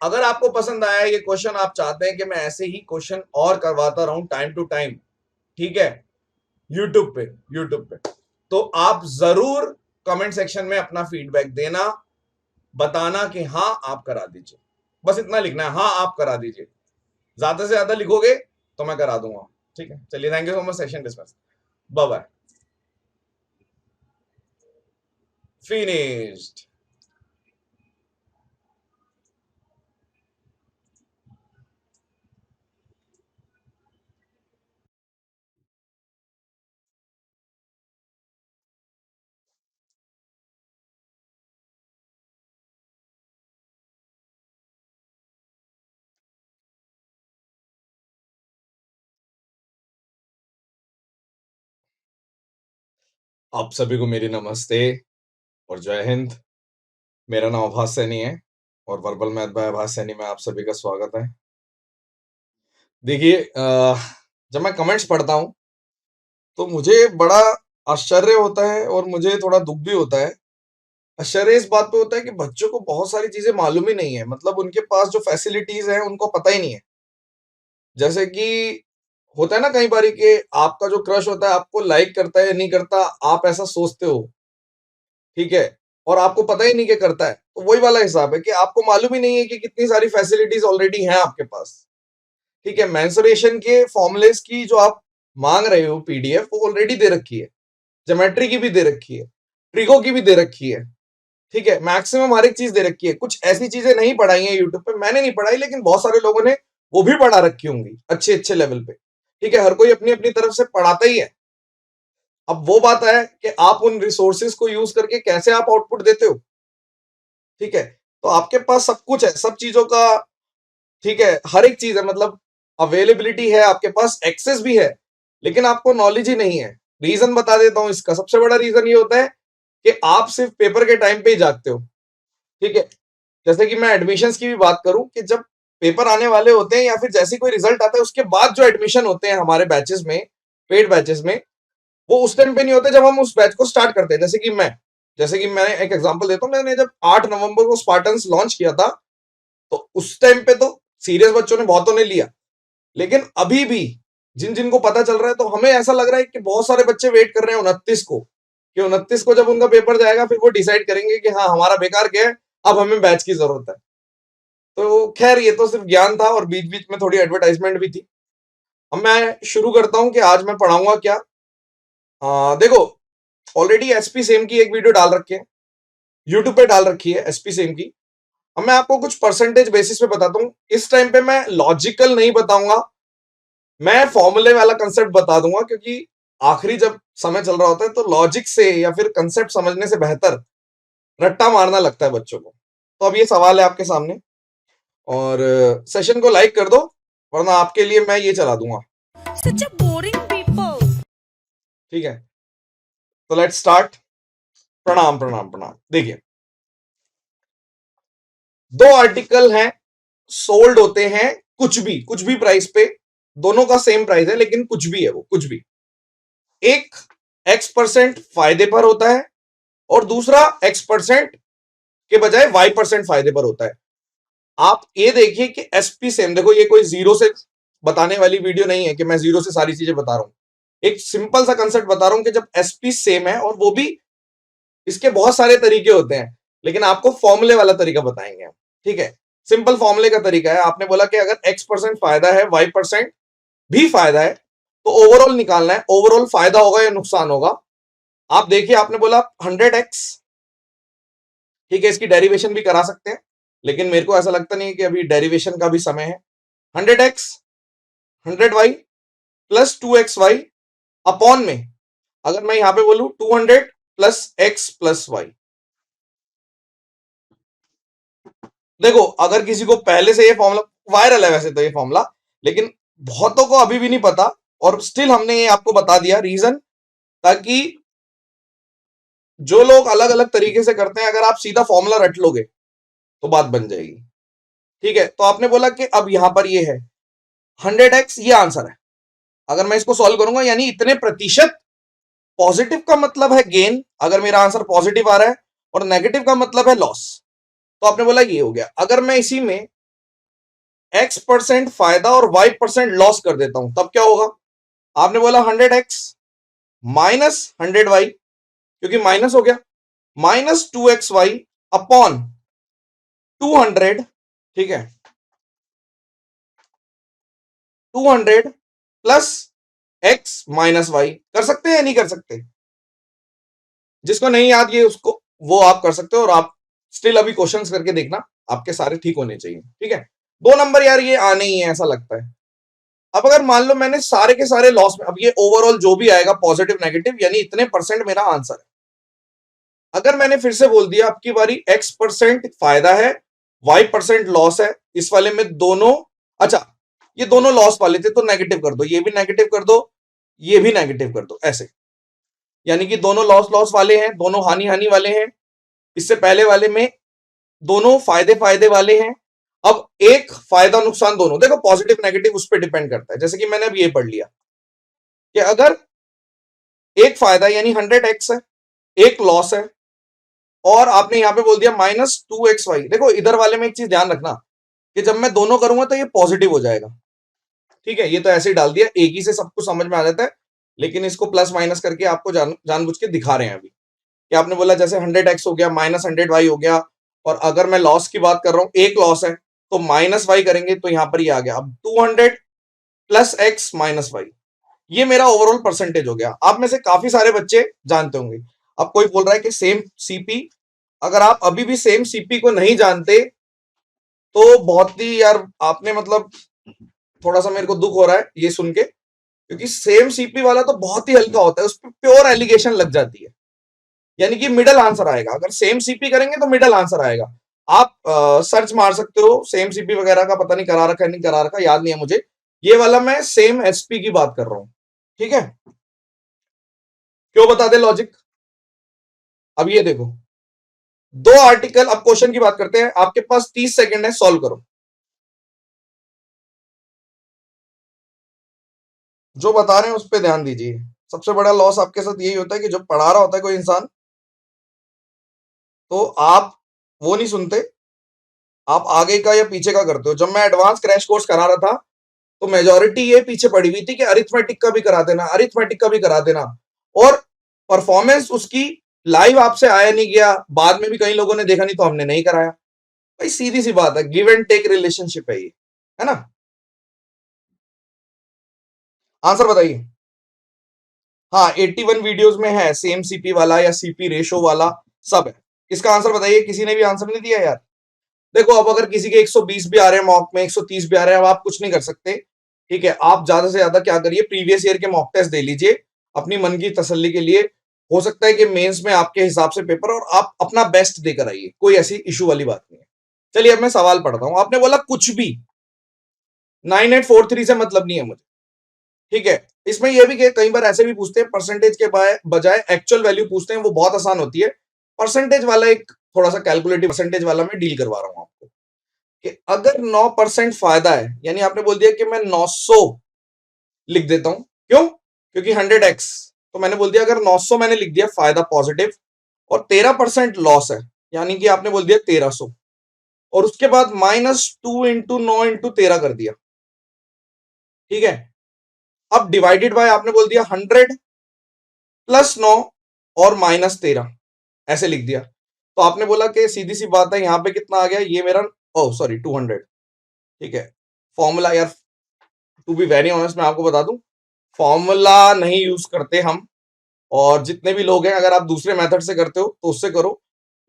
अगर आपको पसंद आया ये क्वेश्चन, आप चाहते हैं कि मैं ऐसे ही क्वेश्चन और करवाता रहूं टाइम टू टाइम, ठीक है, यूट्यूब पे, तो आप जरूर कमेंट सेक्शन में अपना फीडबैक देना, बताना कि हाँ आप करा दीजिए, बस इतना लिखना है, हाँ आप करा दीजिए। ज्यादा से ज्यादा लिखोगे तो मैं करा दूंगा। ठीक है, चलिए, thank you so much, session dismiss, bye bye, finished. आप सभी को मेरी नमस्ते और जय हिंद। मेरा नाम आभास सैनी है और वर्बल मैथ बाय आभास सैनी में आप सभी का स्वागत है। देखिए, जब मैं कमेंट्स पढ़ता हूँ तो मुझे बड़ा आश्चर्य होता है और मुझे थोड़ा दुख भी होता है। आश्चर्य इस बात पे होता है कि बच्चों को बहुत सारी चीजें मालूम ही नहीं है, मतलब उनके पास जो फैसिलिटीज है उनको पता ही नहीं है। जैसे कि होता है ना कई बारी कि आपका जो क्रश होता है आपको लाइक करता है या नहीं करता, आप ऐसा सोचते हो, ठीक है, और आपको पता ही नहीं कि करता है। तो वही वाला हिसाब है कि आपको मालूम ही नहीं है कि कितनी सारी फैसिलिटीज ऑलरेडी हैं आपके पास। ठीक है, मेंसुरेशन के फॉर्मुलेस की जो आप मांग रहे हो पीडीएफ, वो ऑलरेडी दे रखी है, ज्योमेट्री की भी दे रखी है, ट्रिगो की भी दे रखी है। ठीक है, मैक्सिमम हर एक चीज दे रखी है। कुछ ऐसी चीजें नहीं पढ़ाई हैं यूट्यूब पे, मैंने नहीं पढ़ाई, लेकिन बहुत सारे लोगों ने वो भी पढ़ा रखी होंगी अच्छे अच्छे लेवल पे। ठीक है, हर कोई अपनी अपनी तरफ से पढ़ाता ही है। अब वो बात है कि आप उन रिसोर्सेज को यूज करके कैसे आप आउटपुट देते हो। ठीक है, तो आपके पास सब कुछ है, सब चीजों का, ठीक है, हर एक चीज है, मतलब अवेलेबिलिटी है आपके पास, एक्सेस भी है, लेकिन आपको नॉलेज ही नहीं है। रीजन बता देता हूं इसका, सबसे बड़ा रीजन ये होता है कि आप सिर्फ पेपर के टाइम पे ही जागते हो। ठीक है, जैसे कि मैं एडमिशन्स की भी बात करूं कि जब पेपर आने वाले होते हैं या फिर जैसे कोई रिजल्ट आता है उसके बाद जो एडमिशन होते हैं हमारे बैचेस में, पेड बैचेस में, वो उस टाइम पे नहीं होते जब हम उस बैच को स्टार्ट करते हैं। जैसे कि मैं एक एग्जांपल देता हूं, मैंने जब 8 नवंबर को स्पार्टन्स लॉन्च किया था, तो उस टाइम पे तो सीरियस बच्चों ने बहुतों ने लिया, लेकिन अभी भी जिन जिनको पता चल रहा है, तो हमें ऐसा लग रहा है कि बहुत सारे बच्चे वेट कर रहे हैं 29 को, कि 29 को जब उनका पेपर जाएगा फिर वो डिसाइड करेंगे कि हाँ हमारा बेकार गया है, अब हमें बैच की जरूरत है। तो खैर, ये तो सिर्फ ज्ञान था और बीच बीच में थोड़ी एडवर्टाइजमेंट भी थी। अब मैं शुरू करता हूं कि आज मैं पढ़ाऊंगा क्या। देखो, ऑलरेडी एसपी सेम की एक वीडियो डाल रखी है, यूट्यूब पे डाल रखी है एसपी सेम की। अब मैं आपको कुछ परसेंटेज बेसिस पे बताता हूँ। इस टाइम पे मैं लॉजिकल नहीं बताऊंगा, मैं फॉर्मूले वाला कंसेप्ट बता दूंगा, क्योंकि आखिरी जब समय चल रहा होता है तो लॉजिक से या फिर कंसेप्ट समझने से बेहतर रट्टा मारना लगता है बच्चों को। तो अब ये सवाल है आपके सामने, और सेशन को लाइक कर दो, वरना आपके लिए मैं ये चला दूंगा। Such a boring people. ठीक है, तो लेट्स स्टार्ट। प्रणाम प्रणाम प्रणाम। देखिए, दो आर्टिकल हैं, सोल्ड होते हैं कुछ भी प्राइस पे, दोनों का सेम प्राइस है लेकिन कुछ भी है, वो कुछ भी, एक X% फायदे पर होता है और दूसरा X% के बजाय Y% फायदे पर होता है। आप ये देखिए कि एसपी सेम, देखो ये कोई जीरो से बताने वाली वीडियो नहीं है कि मैं जीरो से सारी चीजें बता रहा हूं, एक सिंपल सा कंसेप्ट बता रहा हूं कि जब एसपी सेम है, और वो भी इसके बहुत सारे तरीके होते हैं, लेकिन आपको फॉर्मूले वाला तरीका बताएंगे हम। ठीक है, सिंपल फॉर्मूले का तरीका है, आपने बोला कि अगर X% फायदा है, Y% भी फायदा है, तो ओवरऑल निकालना है, ओवरऑल फायदा होगा या नुकसान होगा। आप देखिए, आपने बोला 100x, ठीक है, इसकी डेरिवेशन भी करा सकते हैं, लेकिन मेरे को ऐसा लगता नहीं है कि अभी डेरिवेशन का भी समय है। 100x 100y plus 2xy upon में, अगर मैं यहां पे बोलूं 200 प्लस x प्लस y। देखो, अगर किसी को पहले से ये फॉर्मूला वायरल है, वैसे तो ये फॉर्मूला, लेकिन बहुतों को अभी भी नहीं पता और स्टिल हमने ये आपको बता दिया रीजन, ताकि जो लोग अलग अलग तरीके से करते हैं, अगर आप सीधा फॉर्मूला रट लोगे तो बात बन जाएगी। ठीक है, तो आपने बोला कि अब यहां पर ये है 100x, ये आंसर है। अगर मैं इसको सॉल्व करूंगा यानी इतने प्रतिशत, पॉजिटिव का मतलब है गेन, अगर मेरा आंसर पॉजिटिव आ रहा है, और नेगेटिव का मतलब है लॉस। तो आपने बोला ये हो गया। अगर मैं इसी में x% फायदा और y% लॉस कर देता हूं तब क्या होगा? आपने बोला 100x माइनस 100y, क्योंकि माइनस हो गया, माइनस 2xy अपॉन 200, ठीक है, 200 प्लस x माइनस वाई। कर सकते हैं या नहीं कर सकते? जिसको नहीं याद ये उसको वो आप कर सकते हो, और आप स्टिल अभी क्वेश्चंस करके देखना, आपके सारे ठीक होने चाहिए। ठीक है, 2 नंबर यार ये आने ही है ऐसा लगता है। अब अगर मान लो मैंने सारे के सारे लॉस में, अब ये ओवरऑल जो भी आएगा पॉजिटिव नेगेटिव यानी इतने परसेंट मेरा आंसर है। अगर मैंने फिर से बोल दिया आपकी बारी x% फायदा है, y% लॉस है, इस वाले में दोनों, अच्छा ये दोनों लॉस वाले थे तो नेगेटिव कर दो, ये भी नेगेटिव कर दो, ये भी नेगेटिव कर दो, ऐसे, यानी कि दोनों लॉस लॉस वाले हैं, दोनों हानि हानि वाले हैं। इससे पहले वाले में दोनों फायदे फायदे वाले हैं। अब एक फायदा नुकसान दोनों, देखो पॉजिटिव नेगेटिव उस पर डिपेंड करता है। जैसे कि मैंने अब ये पढ़ लिया कि अगर एक फायदा यानी 100x है, एक लॉस है, और आपने यहां पे बोल दिया -2xy। देखो इधर वाले में एक चीज ध्यान रखना कि जब मैं दोनों करूंगा तो ये पॉजिटिव हो जाएगा। ठीक है, ये तो ऐसे ही डाल दिया, एक ही से सब कुछ समझ में आ जाता है, लेकिन इसको प्लस माइनस करके आपको जानबूझ के दिखा रहे हैं अभी कि आपने बोला जैसे 100x हो गया माइनस 100y हो गया, और अगर मैं लॉस की बात कर रहा हूं, एक लॉस है तो माइनस वाई करेंगे तो यहां पर ये आ गया। अब 200 प्लस एक्स माइनस वाई, ये मेरा ओवरऑल परसेंटेज हो गया। आप में से काफी सारे बच्चे जानते होंगे। अब कोई बोल रहा है कि सेम सीपी, अगर आप अभी भी सेम सीपी को नहीं जानते तो बहुत ही यार आपने मतलब थोड़ा सा मेरे को दुख हो रहा है ये सुन के, क्योंकि सेम सीपी वाला तो बहुत ही हल्का होता है, उस पर प्योर एलिगेशन लग जाती है, यानी कि मिडल आंसर आएगा। अगर सेम सीपी करेंगे तो मिडल आंसर आएगा। आप सर्च मार सकते हो, सेम सीपी वगैरह का पता नहीं करा रखा है नहीं करा रखा, याद नहीं है मुझे। ये वाला मैं सेम एसपी की बात कर रहा हूं। ठीक है, क्यों बता दे लॉजिक। अब ये देखो, दो आर्टिकल, अब क्वेश्चन की बात करते हैं। आपके पास 30 सेकंड है, सॉल्व करो। जो बता रहे हैं उस पर ध्यान दीजिए। सबसे बड़ा लॉस आपके साथ यही होता है कि जब पढ़ा रहा होता है कोई इंसान तो आप वो नहीं सुनते, आप आगे का या पीछे का करते हो। जब मैं एडवांस क्रैश कोर्स करा रहा था तो मेजोरिटी ये पीछे पड़ी हुई थी कि अरिथमेटिक का भी करा देना, अरिथमेटिक का भी करा देना, और परफॉर्मेंस उसकी लाइव आपसे आया नहीं गया, बाद में भी कई लोगों ने देखा नहीं तो हमने नहीं कराया। भाई सीधी सी बात है, गिव एंड टेक रिलेशनशिप है ये, है ना। आंसर बताइए। हाँ 81 वीडियोस में है सेम सीपी वाला या सीपी रेशो वाला, सब है। इसका आंसर बताइए, किसी ने भी आंसर नहीं दिया यार। देखो अब अगर किसी के 120 भी आ रहे हैं मॉक में, 130 भी आ रहे हैं, अब आप कुछ नहीं कर सकते। ठीक है, आप ज्यादा से ज्यादा क्या करिए, प्रीवियस ईयर के मॉक टेस्ट दे लीजिए अपनी मन की तसल्ली के लिए। हो सकता है कि मेंस में आपके हिसाब से पेपर, और आप अपना बेस्ट देकर आइए, कोई ऐसी इशू वाली बात नहीं है। चलिए अब मैं सवाल पढ़ता हूं। आपने बोला कुछ भी 9843 से मतलब नहीं है मुझे। ठीक है, इसमें यह भी कि कई बार ऐसे भी पूछते हैं परसेंटेज के बजाय एक्चुअल वैल्यू पूछते हैं, वो बहुत आसान होती है। परसेंटेज वाला एक थोड़ा सा कैलकुलेटिव परसेंटेज वाला मैं डील करवा रहा हूं आपको कि अगर 9% फायदा है, यानी आपने बोल दिया कि मैं 900 लिख देता हूं, क्यों? क्योंकि 100x, तो मैंने बोल दिया अगर 900 मैंने लिख दिया फायदा पॉजिटिव, और 13% लॉस है, यानी कि आपने बोल दिया 1300, और उसके बाद -2 इंटू 9 इंटू 13 कर दिया। ठीक है, अब डिवाइडेड बाय आपने बोल दिया 100 प्लस 9 और -13, ऐसे लिख दिया। तो आपने बोला कि सीधी सी बात है, यहां पे कितना आ गया, ये मेरा, ओ सॉरी 200। ठीक है, फॉर्मूला यार, टू बी वेरी ऑनेस्ट मैं आपको बता दूं, फॉर्मूला नहीं यूज करते हम, और जितने भी लोग हैं अगर आप दूसरे मेथड से करते हो तो उससे करो,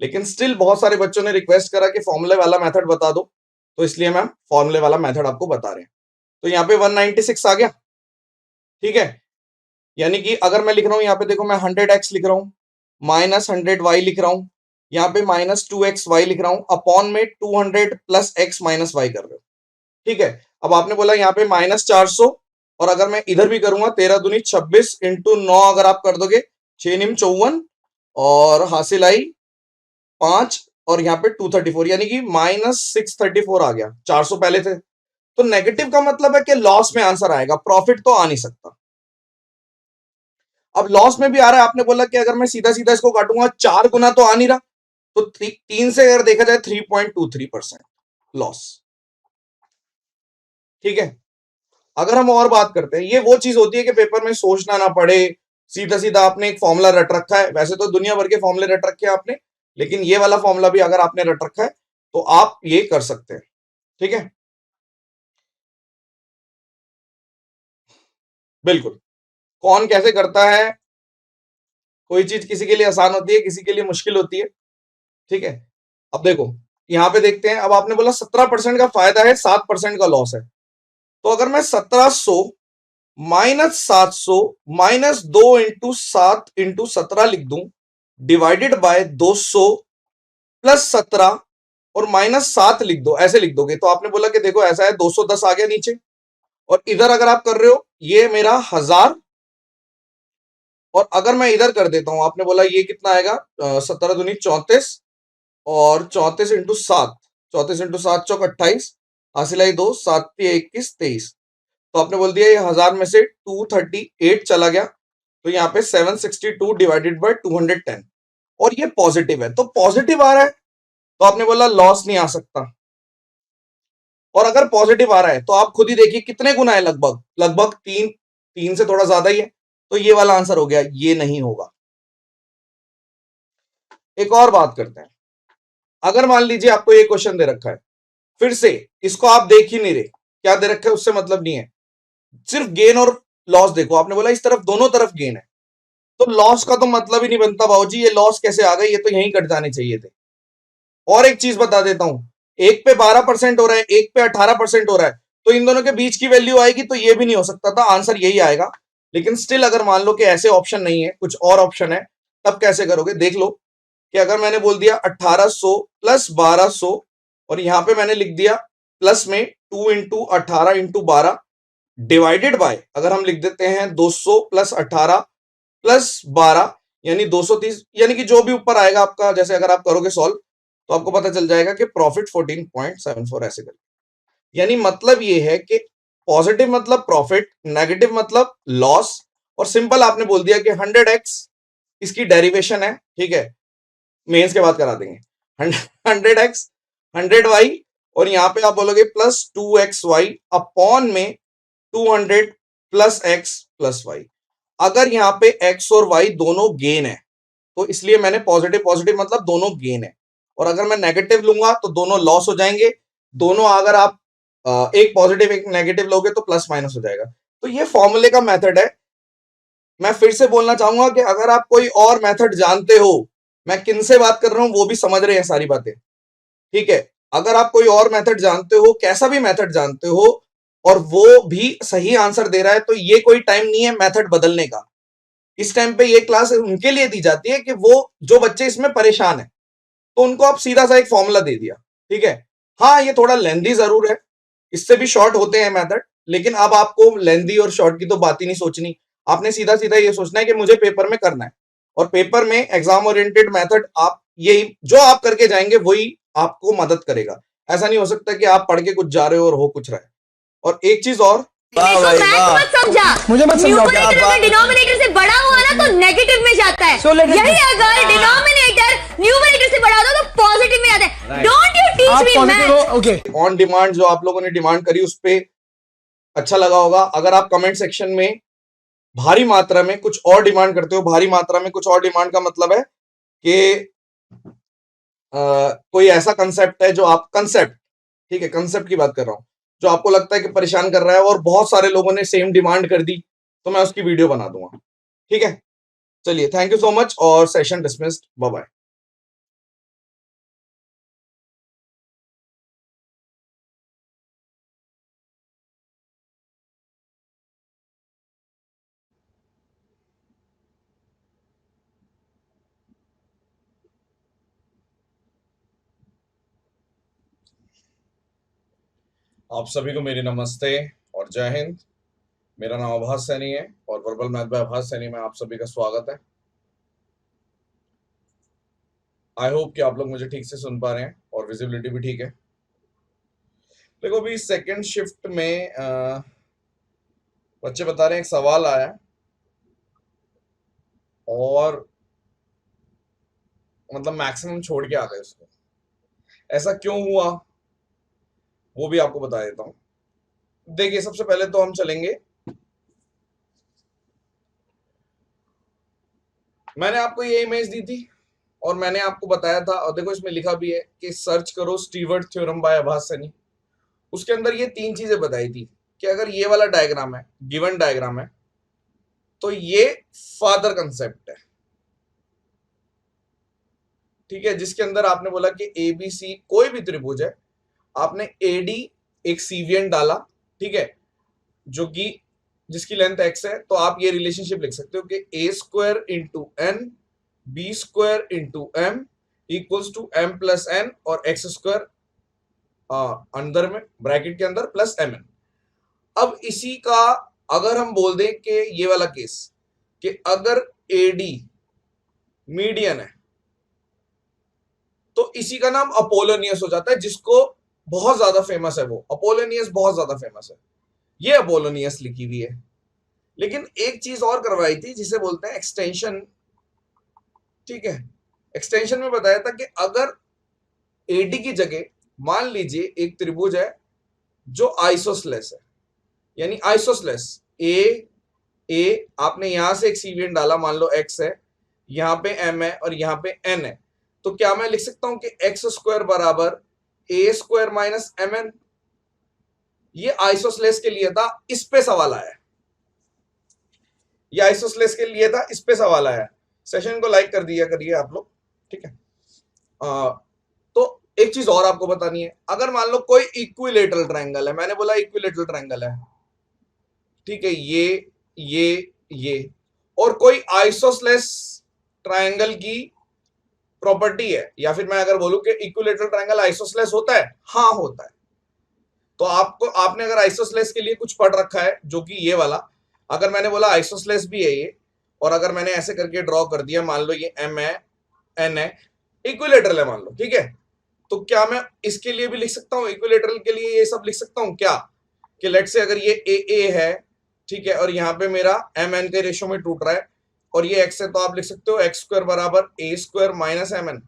लेकिन स्टिल बहुत सारे बच्चों ने रिक्वेस्ट करा कि फॉर्मूले वाला मेथड बता दो, तो इसलिए मैम फॉर्मूले वाला मेथड आपको बता रहे हैं। तो यहाँ पे 196 आ गया। ठीक है, यानी कि अगर मैं लिख रहा हूं यहाँ पे देखो, मैं 100x लिख रहा हूं, -100y लिख रहा हूं, यहाँ पे -2xy लिख रहा हूं, अपॉन में 200 प्लस x माइनस वाई कर रहे हो। ठीक है, अब आपने बोला यहाँ पे -400 और अगर मैं इधर भी करूंगा 13 दूनी 26 इंटू 9 अगर आप कर दोगे 6 निम 54 और हासिल आई 5 और यहाँ पे 234 यानी कि -634 आ गया। 400 पहले थे तो नेगेटिव का मतलब है कि लॉस में आंसर आएगा, प्रॉफिट तो आ नहीं सकता। अब लॉस में भी आ रहा है, आपने बोला कि अगर मैं सीधा सीधा इसको काटूंगा 4 गुना तो आ नहीं रहा, तो 3 से अगर देखा जाए 3.23% लॉस। ठीक है, अगर हम और बात करते हैं, ये वो चीज होती है कि पेपर में सोचना ना पड़े, सीधा सीधा आपने एक फॉर्मूला रट रखा है। वैसे तो दुनिया भर के फॉर्मूले रट रखे हैं आपने, लेकिन ये वाला फॉर्मूला भी अगर आपने रट रखा है तो आप ये कर सकते हैं। ठीक है, बिल्कुल। कौन कैसे करता है, कोई चीज किसी के लिए आसान होती है, किसी के लिए मुश्किल होती है। ठीक है, अब देखो यहां पे देखते हैं। अब आपने बोला 17% का फायदा है, 7% का लॉस है। तो अगर मैं 1700 -700 -2 × 7 × 17 लिख दूं, डिवाइडेड बाय 200 प्लस 17 और -7 लिख दो, ऐसे लिख दोगे तो आपने बोला कि देखो ऐसा है 210 आ गया नीचे। और इधर अगर आप कर रहे हो ये मेरा 1000, और अगर मैं इधर कर देता हूं, आपने बोला ये कितना आएगा 17 दूनी 34 और 34 इंटू 7, 34 इंटू 7 चौक 28, हासिल आई 2, 7 21 23। तो आपने बोल दिया ये 1000 में से 238 चला गया, तो यहाँ पे 762 डिवाइडेड बाय 210, और ये पॉजिटिव है। तो पॉजिटिव आ रहा है तो आपने बोला लॉस नहीं आ सकता। और अगर पॉजिटिव आ रहा है तो आप खुद ही देखिए कितने गुना है, लगभग लगभग 3 से थोड़ा ज्यादा ही है। तो ये वाला आंसर हो गया, ये नहीं होगा। एक और बात करते हैं, अगर मान लीजिए आपको ये क्वेश्चन दे रखा है, फिर से इसको आप देख ही नहीं रहे, क्या दे रखा है उससे मतलब नहीं है, सिर्फ गेन और लॉस देखो। आपने बोला इस तरफ दोनों तरफ गेन है, तो लॉस का तो मतलब ही नहीं बनता बाबूजी, ये लॉस कैसे आ गए, ये तो यहीं कट जाने चाहिए थे। और एक चीज बता देता हूं, एक पे 12% हो रहा है, एक पे 18% हो रहा है, तो इन दोनों के बीच की वैल्यू आएगी, तो ये भी नहीं हो सकता था, आंसर यही आएगा। लेकिन स्टिल अगर मान लो कि ऐसे ऑप्शन नहीं है, कुछ और ऑप्शन है, तब कैसे करोगे देख लो। कि अगर मैंने बोल दिया 1800 प्लस 1200 और यहां पे मैंने लिख दिया प्लस में 2 इंटू 18 इंटू 12 डिवाइडेड बाय, अगर हम लिख देते हैं 200 प्लस 18 प्लस 12 यानी 230, यानी कि जो भी ऊपर आएगा आपका, जैसे अगर आप करोगे सॉल्व तो आपको पता चल जाएगा कि प्रॉफिट 14.74 ऐसे करके। यानी मतलब ये है कि पॉजिटिव मतलब प्रॉफिट, नेगेटिव मतलब लॉस, और सिंपल आपने बोल दिया कि 100x इसकी डेरिवेशन है। ठीक है, मेंस के बाद करा देंगे। 100x 100y और यहां पे आप बोलोगे प्लस 2xy अपॉन में 200 प्लस x प्लस y। अगर यहाँ पे x और y दोनों गेन है तो इसलिए मैंने पॉजिटिव पॉजिटिव मतलब दोनों गेन है, और अगर मैं नेगेटिव लूंगा तो दोनों लॉस हो जाएंगे। दोनों अगर आप एक पॉजिटिव एक नेगेटिव लोगे तो प्लस माइनस हो जाएगा। तो ये फॉर्मूले का मेथड है। मैं फिर से बोलना चाहूंगा कि अगर आप कोई और मेथड जानते हो, मैं किन से बात कर रहा हूं वो भी समझ रहे हैं सारी बातें। ठीक है, अगर आप कोई और मेथड जानते हो, कैसा भी मेथड जानते हो, और वो भी सही आंसर दे रहा है, तो ये कोई टाइम नहीं है मेथड बदलने का। इस टाइम पे ये क्लास उनके लिए दी जाती है कि वो जो बच्चे इसमें परेशान है, तो उनको आप सीधा सा एक फॉर्मूला दे दिया। ठीक है, हाँ ये थोड़ा लेंदी जरूर है, इससे भी शॉर्ट होते हैं मेथड, लेकिन अब आपको लेंदी और शॉर्ट की तो बात ही नहीं सोचनी। आपने सीधा सीधा ये सोचना है कि मुझे पेपर में करना है, और पेपर में एग्जाम ओरिएंटेड मेथड आप यही जो आप करके जाएंगे वही आपको मदद करेगा। ऐसा नहीं हो सकता कि आप पढ़ के कुछ जा रहे हो और हो कुछ रहा है। और एक चीज और, देखो मैथ मत समझा, मुझे मत समझाओ, क्या न्यूमरेटर बात अगर डिनोमिनेटर से बड़ा हुआ ना तो नेगेटिव में जाता है। So let it यही be. अगर डिनोमिनेटर न्यूमरेटर से बड़ा होता तो पॉजिटिव में आता है। डोंट यू टीच आप मी पॉजिटिव हो, मैथ। ओके। ऑन डिमांड जो आप लोगों ने डिमांड करी उस पे अच्छा लगा होगा। अगर आप कमेंट सेक्शन में भारी मात्रा में कुछ और डिमांड करते हो, भारी मात्रा में कुछ और डिमांड का मतलब है कि कोई ऐसा कंसेप्ट है जो आप कंसेप्ट, ठीक है कंसेप्ट की बात कर रहा हूं, जो आपको लगता है कि परेशान कर रहा है और बहुत सारे लोगों ने सेम डिमांड कर दी, तो मैं उसकी वीडियो बना दूंगा। ठीक है, चलिए थैंक यू सो मच और सेशन डिसमिस्ड, बाय बाय। आप सभी को मेरी नमस्ते और जय हिंद। मेरा नाम आभास सैनी है और वर्बल मैथ बाय आभास सैनी में आप सभी का स्वागत है। आई होप कि आप लोग मुझे ठीक से सुन पा रहे हैं और विजिबिलिटी भी ठीक है। देखो अभी सेकंड शिफ्ट में बच्चे बता रहे हैं एक सवाल आया और मतलब मैक्सिमम छोड़ के आ गए उसको। ऐसा क्यों हुआ वो भी आपको बता देता हूँ। देखिए सबसे पहले तो हम चलेंगे, मैंने आपको ये इमेज दी थी और मैंने आपको बताया था, और देखो इसमें लिखा भी है कि सर्च करो स्टीवर्ट थ्योरम बाय आभास सैनी। उसके अंदर ये तीन चीजें बताई थी कि अगर ये वाला डायग्राम है, गिवन डायग्राम है, तो ये फादर कंसेप्ट है, ठीक है, जिसके अंदर आपने बोला कि एबीसी कोई भी त्रिभुज है, आपने एडी एक सीवियन डाला, ठीक है, जो कि जिसकी लेंथ x है, तो आप ये रिलेशनशिप लिख सकते हो कि A square into N B square into M equals to M plus N और एक्स स्क्वायर अंदर में ब्रैकेट के अंदर प्लस एम एन। अब इसी का अगर हम बोल दें कि ये वाला केस कि अगर एडी मीडियन है तो इसी का नाम अपोलोनियस हो जाता है, जिसको बहुत ज्यादा फेमस है, वो अपोलोनियस बहुत ज्यादा फेमस है, ये अपोलोनियस लिखी हुई है। लेकिन एक चीज और करवाई थी जिसे बोलते हैं एक्सटेंशन, ठीक है। एक्सटेंशन में बताया था कि अगर एडी की जगह मान लीजिए एक त्रिभुज है जो आइसोसलेस है, यानी आइसोसलेस ए आपने यहां से एक सीवियन डाला, मान लो x है, यहां पे m है और यहां पे n है, तो क्या मैं लिख सकता हूं कि एक्स स्क्वायर बराबर ए स्क्वायर माइनस एम एन। ये आइसोसलेस के लिए था, इस पे सवाल आया, ये आइसोसलेस के लिए था, इस पे सवाल आया। सेशन को लाइक कर दिया करिए आप लोग, ठीक है। तो एक चीज और आपको बतानी है, अगर मान लो कोई इक्विलेटरल ट्रायंगल है, मैंने बोला इक्विलेटरल ट्रायंगल है, ठीक है, ये और कोई आइसोसलेस ट्रायंगल की प्रॉपर्टी है, या फिर मैं अगर बोलूं कि इक्विलेटरल ट्रायंगल आइसोसलेस होता है, हाँ होता है, तो आपने अगर आइसोसलेस के लिए कुछ पढ़ रखा है जो कि ये वाला, अगर मैंने बोला आइसोसलेस भी है ये, और अगर मैंने ऐसे करके ड्रॉ कर दिया, मान लो ये एम है एन है, इक्विलेटरल है मान लो, ठीक है, तो क्या मैं इसके लिए भी लिख सकता हूं, इक्विलेटरल के लिए ये सब लिख सकता हूं क्या, कि लेट से अगर ये ए है, ठीक है, और यहाँ पे मेरा एम एन के रेशो में टूट रहा है और ये एक्स है, तो आप लिख सकते हो एक्स स्क्वायर बराबर ए स्क्वायर माइनस एम एन,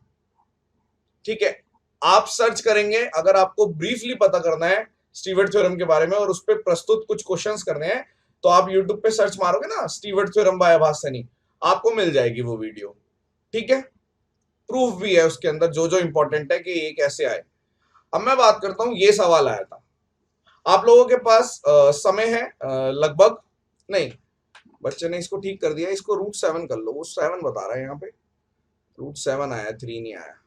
ठीक है। आप सर्च करेंगे, अगर आपको ब्रीफली पता करना है स्टीवर्ट थ्योरम के बारे में और उस पर प्रस्तुत कुछ क्वेश्चंस करने हैं, तो आप यूट्यूब पे सर्च मारोगे ना स्टीवर्ट थ्योरम बाय आभास सैनी, आपको मिल जाएगी वो वीडियो, ठीक है। प्रूफ भी है उसके अंदर जो जो इंपॉर्टेंट है कि ये कैसे आए। अब मैं बात करता हूं, ये सवाल आया था, आप लोगों के पास समय है लगभग, नहीं बच्चे ने इसको ठीक कर दिया, इसको √7 कर लो, वो 7 बता रहा है यहाँ पे, √7 आया, 3 नहीं आया।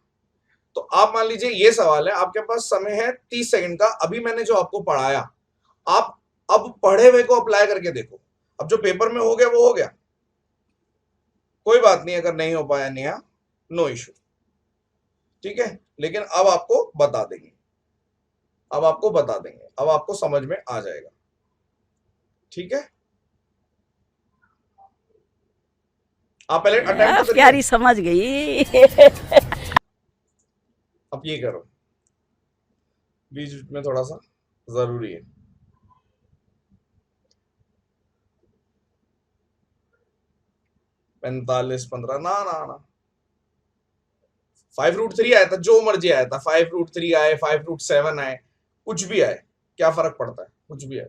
तो आप मान लीजिए ये सवाल है, आपके पास समय है 30 सेकंड का, अभी मैंने जो आपको पढ़ाया आप अब पढ़े हुए को अप्लाई करके देखो, अब जो पेपर में हो गया वो हो गया, कोई बात नहीं, अगर नहीं हो पाया नेहा नो इशू, ठीक है, लेकिन अब आपको बता देंगे, अब आपको बता देंगे, अब आपको समझ में आ जाएगा, ठीक है। आप पहले अटेम्प्ट प्यारी समझ गई। अब ये करो, बीच में थोड़ा सा जरूरी है, 45 15 ना ना ना 5√3 आया था, जो मर्जी आया था, 5√3 आए 5√7 आए, कुछ भी आए, क्या फर्क पड़ता है, कुछ भी आए।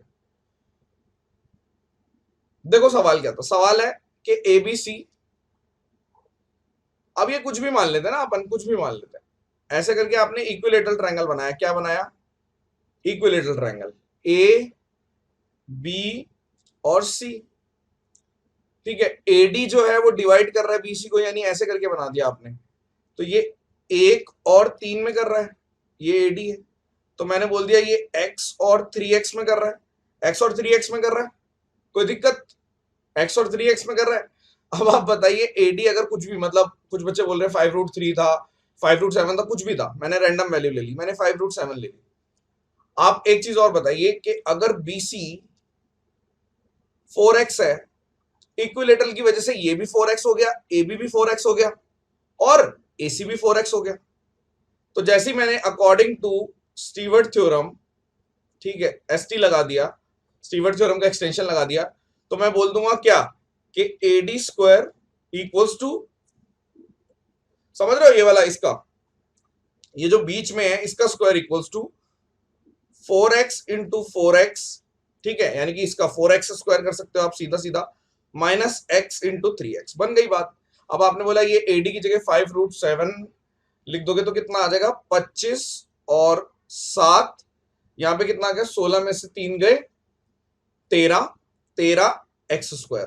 देखो सवाल क्या था, सवाल है कि एबीसी, अब ये कुछ भी मान लेते हैं ना, अपन कुछ भी मान लेते हैं, ऐसे करके आपने इक्विलेटरल ट्रायंगल बनाया, क्या बनाया, इक्विलेटरल ट्रायंगल ए बी और सी, ठीक है, एडी जो है वो डिवाइड कर रहा है बीसी को, यानी ऐसे करके बना दिया आपने, तो ये 1 और 3 में कर रहा है, ये एडी है, तो मैंने बोल दिया ये x और 3x में कर रहा है, x और 3x में कर रहा है, कोई दिक्कत, x और 3x में कर रहा है। अब आप बताइए एडी अगर कुछ भी, मतलब कुछ बच्चे बोल रहे हैं 5√3 था, 5√7 था, कुछ भी था, मैंने रैंडम वैल्यू ले ली, मैंने 5√7 ले ली। आप एक चीज और बताइए कि अगर बीसी 4x है, इक्विलेटरल की वजह से ये भी 4x हो गया, AB भी 4x हो गया और AC भी 4x हो गया। तो जैसे ही मैंने अकॉर्डिंग टू स्टीवर्ट थ्योरम, ठीक है, ST लगा दिया, स्टीवर्ट थ्योरम का एक्सटेंशन लगा दिया, तो मैं बोल दूंगा क्या कि AD स्क्वायर इक्वल्स टू, समझ रहे हो ये वाला, इसका ये जो बीच में है इसका square equals to 4x into 4x, ठीक है, यानी कि इसका 4x स्क्वायर कर सकते हो आप सीधा सीधा, माइनस x इंटू 3x, बन गई बात। अब आपने बोला ये AD की जगह 5√7 लिख दोगे तो कितना आ जाएगा, 25 और 7, यहां पे कितना आ गया, 16 में से 3 गए 13 x स्क्वायर।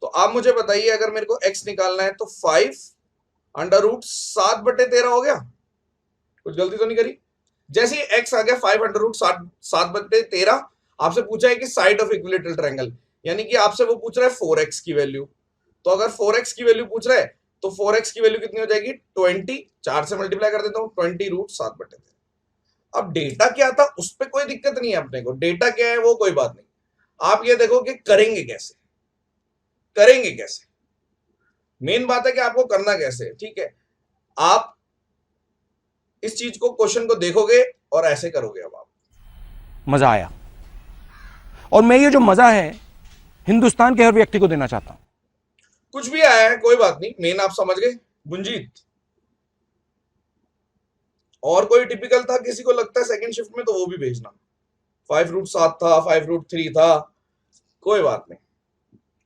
तो आप मुझे बताइए अगर मेरे को x निकालना है तो 5√7/13 हो गया, कुछ गलती तो नहीं करी। जैसे ही x आ गया 5√7/13, आपसे पूछा है कि साइड ऑफ इक्विलेटरल ट्रायंगल, यानी कि आपसे वो पूछ रहा है 4x की वैल्यू। तो अगर 4x की वैल्यू पूछ रहा है तो 4x की वैल्यू कितनी हो जाएगी, 20, 4 से मल्टीप्लाई कर देता हूं, 20√7/13। अब डेटा क्या था उस पर कोई दिक्कत नहीं है अपने को, डेटा क्या है वो कोई बात नहीं, आप ये देखो कि करेंगे कैसे, करेंगे कैसे, मेन बात है कि आपको करना कैसे है, ठीक है। आप इस चीज को, क्वेश्चन को देखोगे और ऐसे करोगे। अब आप, मजा आया, और मैं ये जो मजा है हिंदुस्तान के हर व्यक्ति को देना चाहता हूं। कुछ भी आया है कोई बात नहीं, मेन आप समझ गए, गुंजीत। और कोई टिपिकल था किसी को लगता है सेकंड शिफ्ट में तो वो भी भेजना, 5√7 था, 5√3 था, कोई बात नहीं,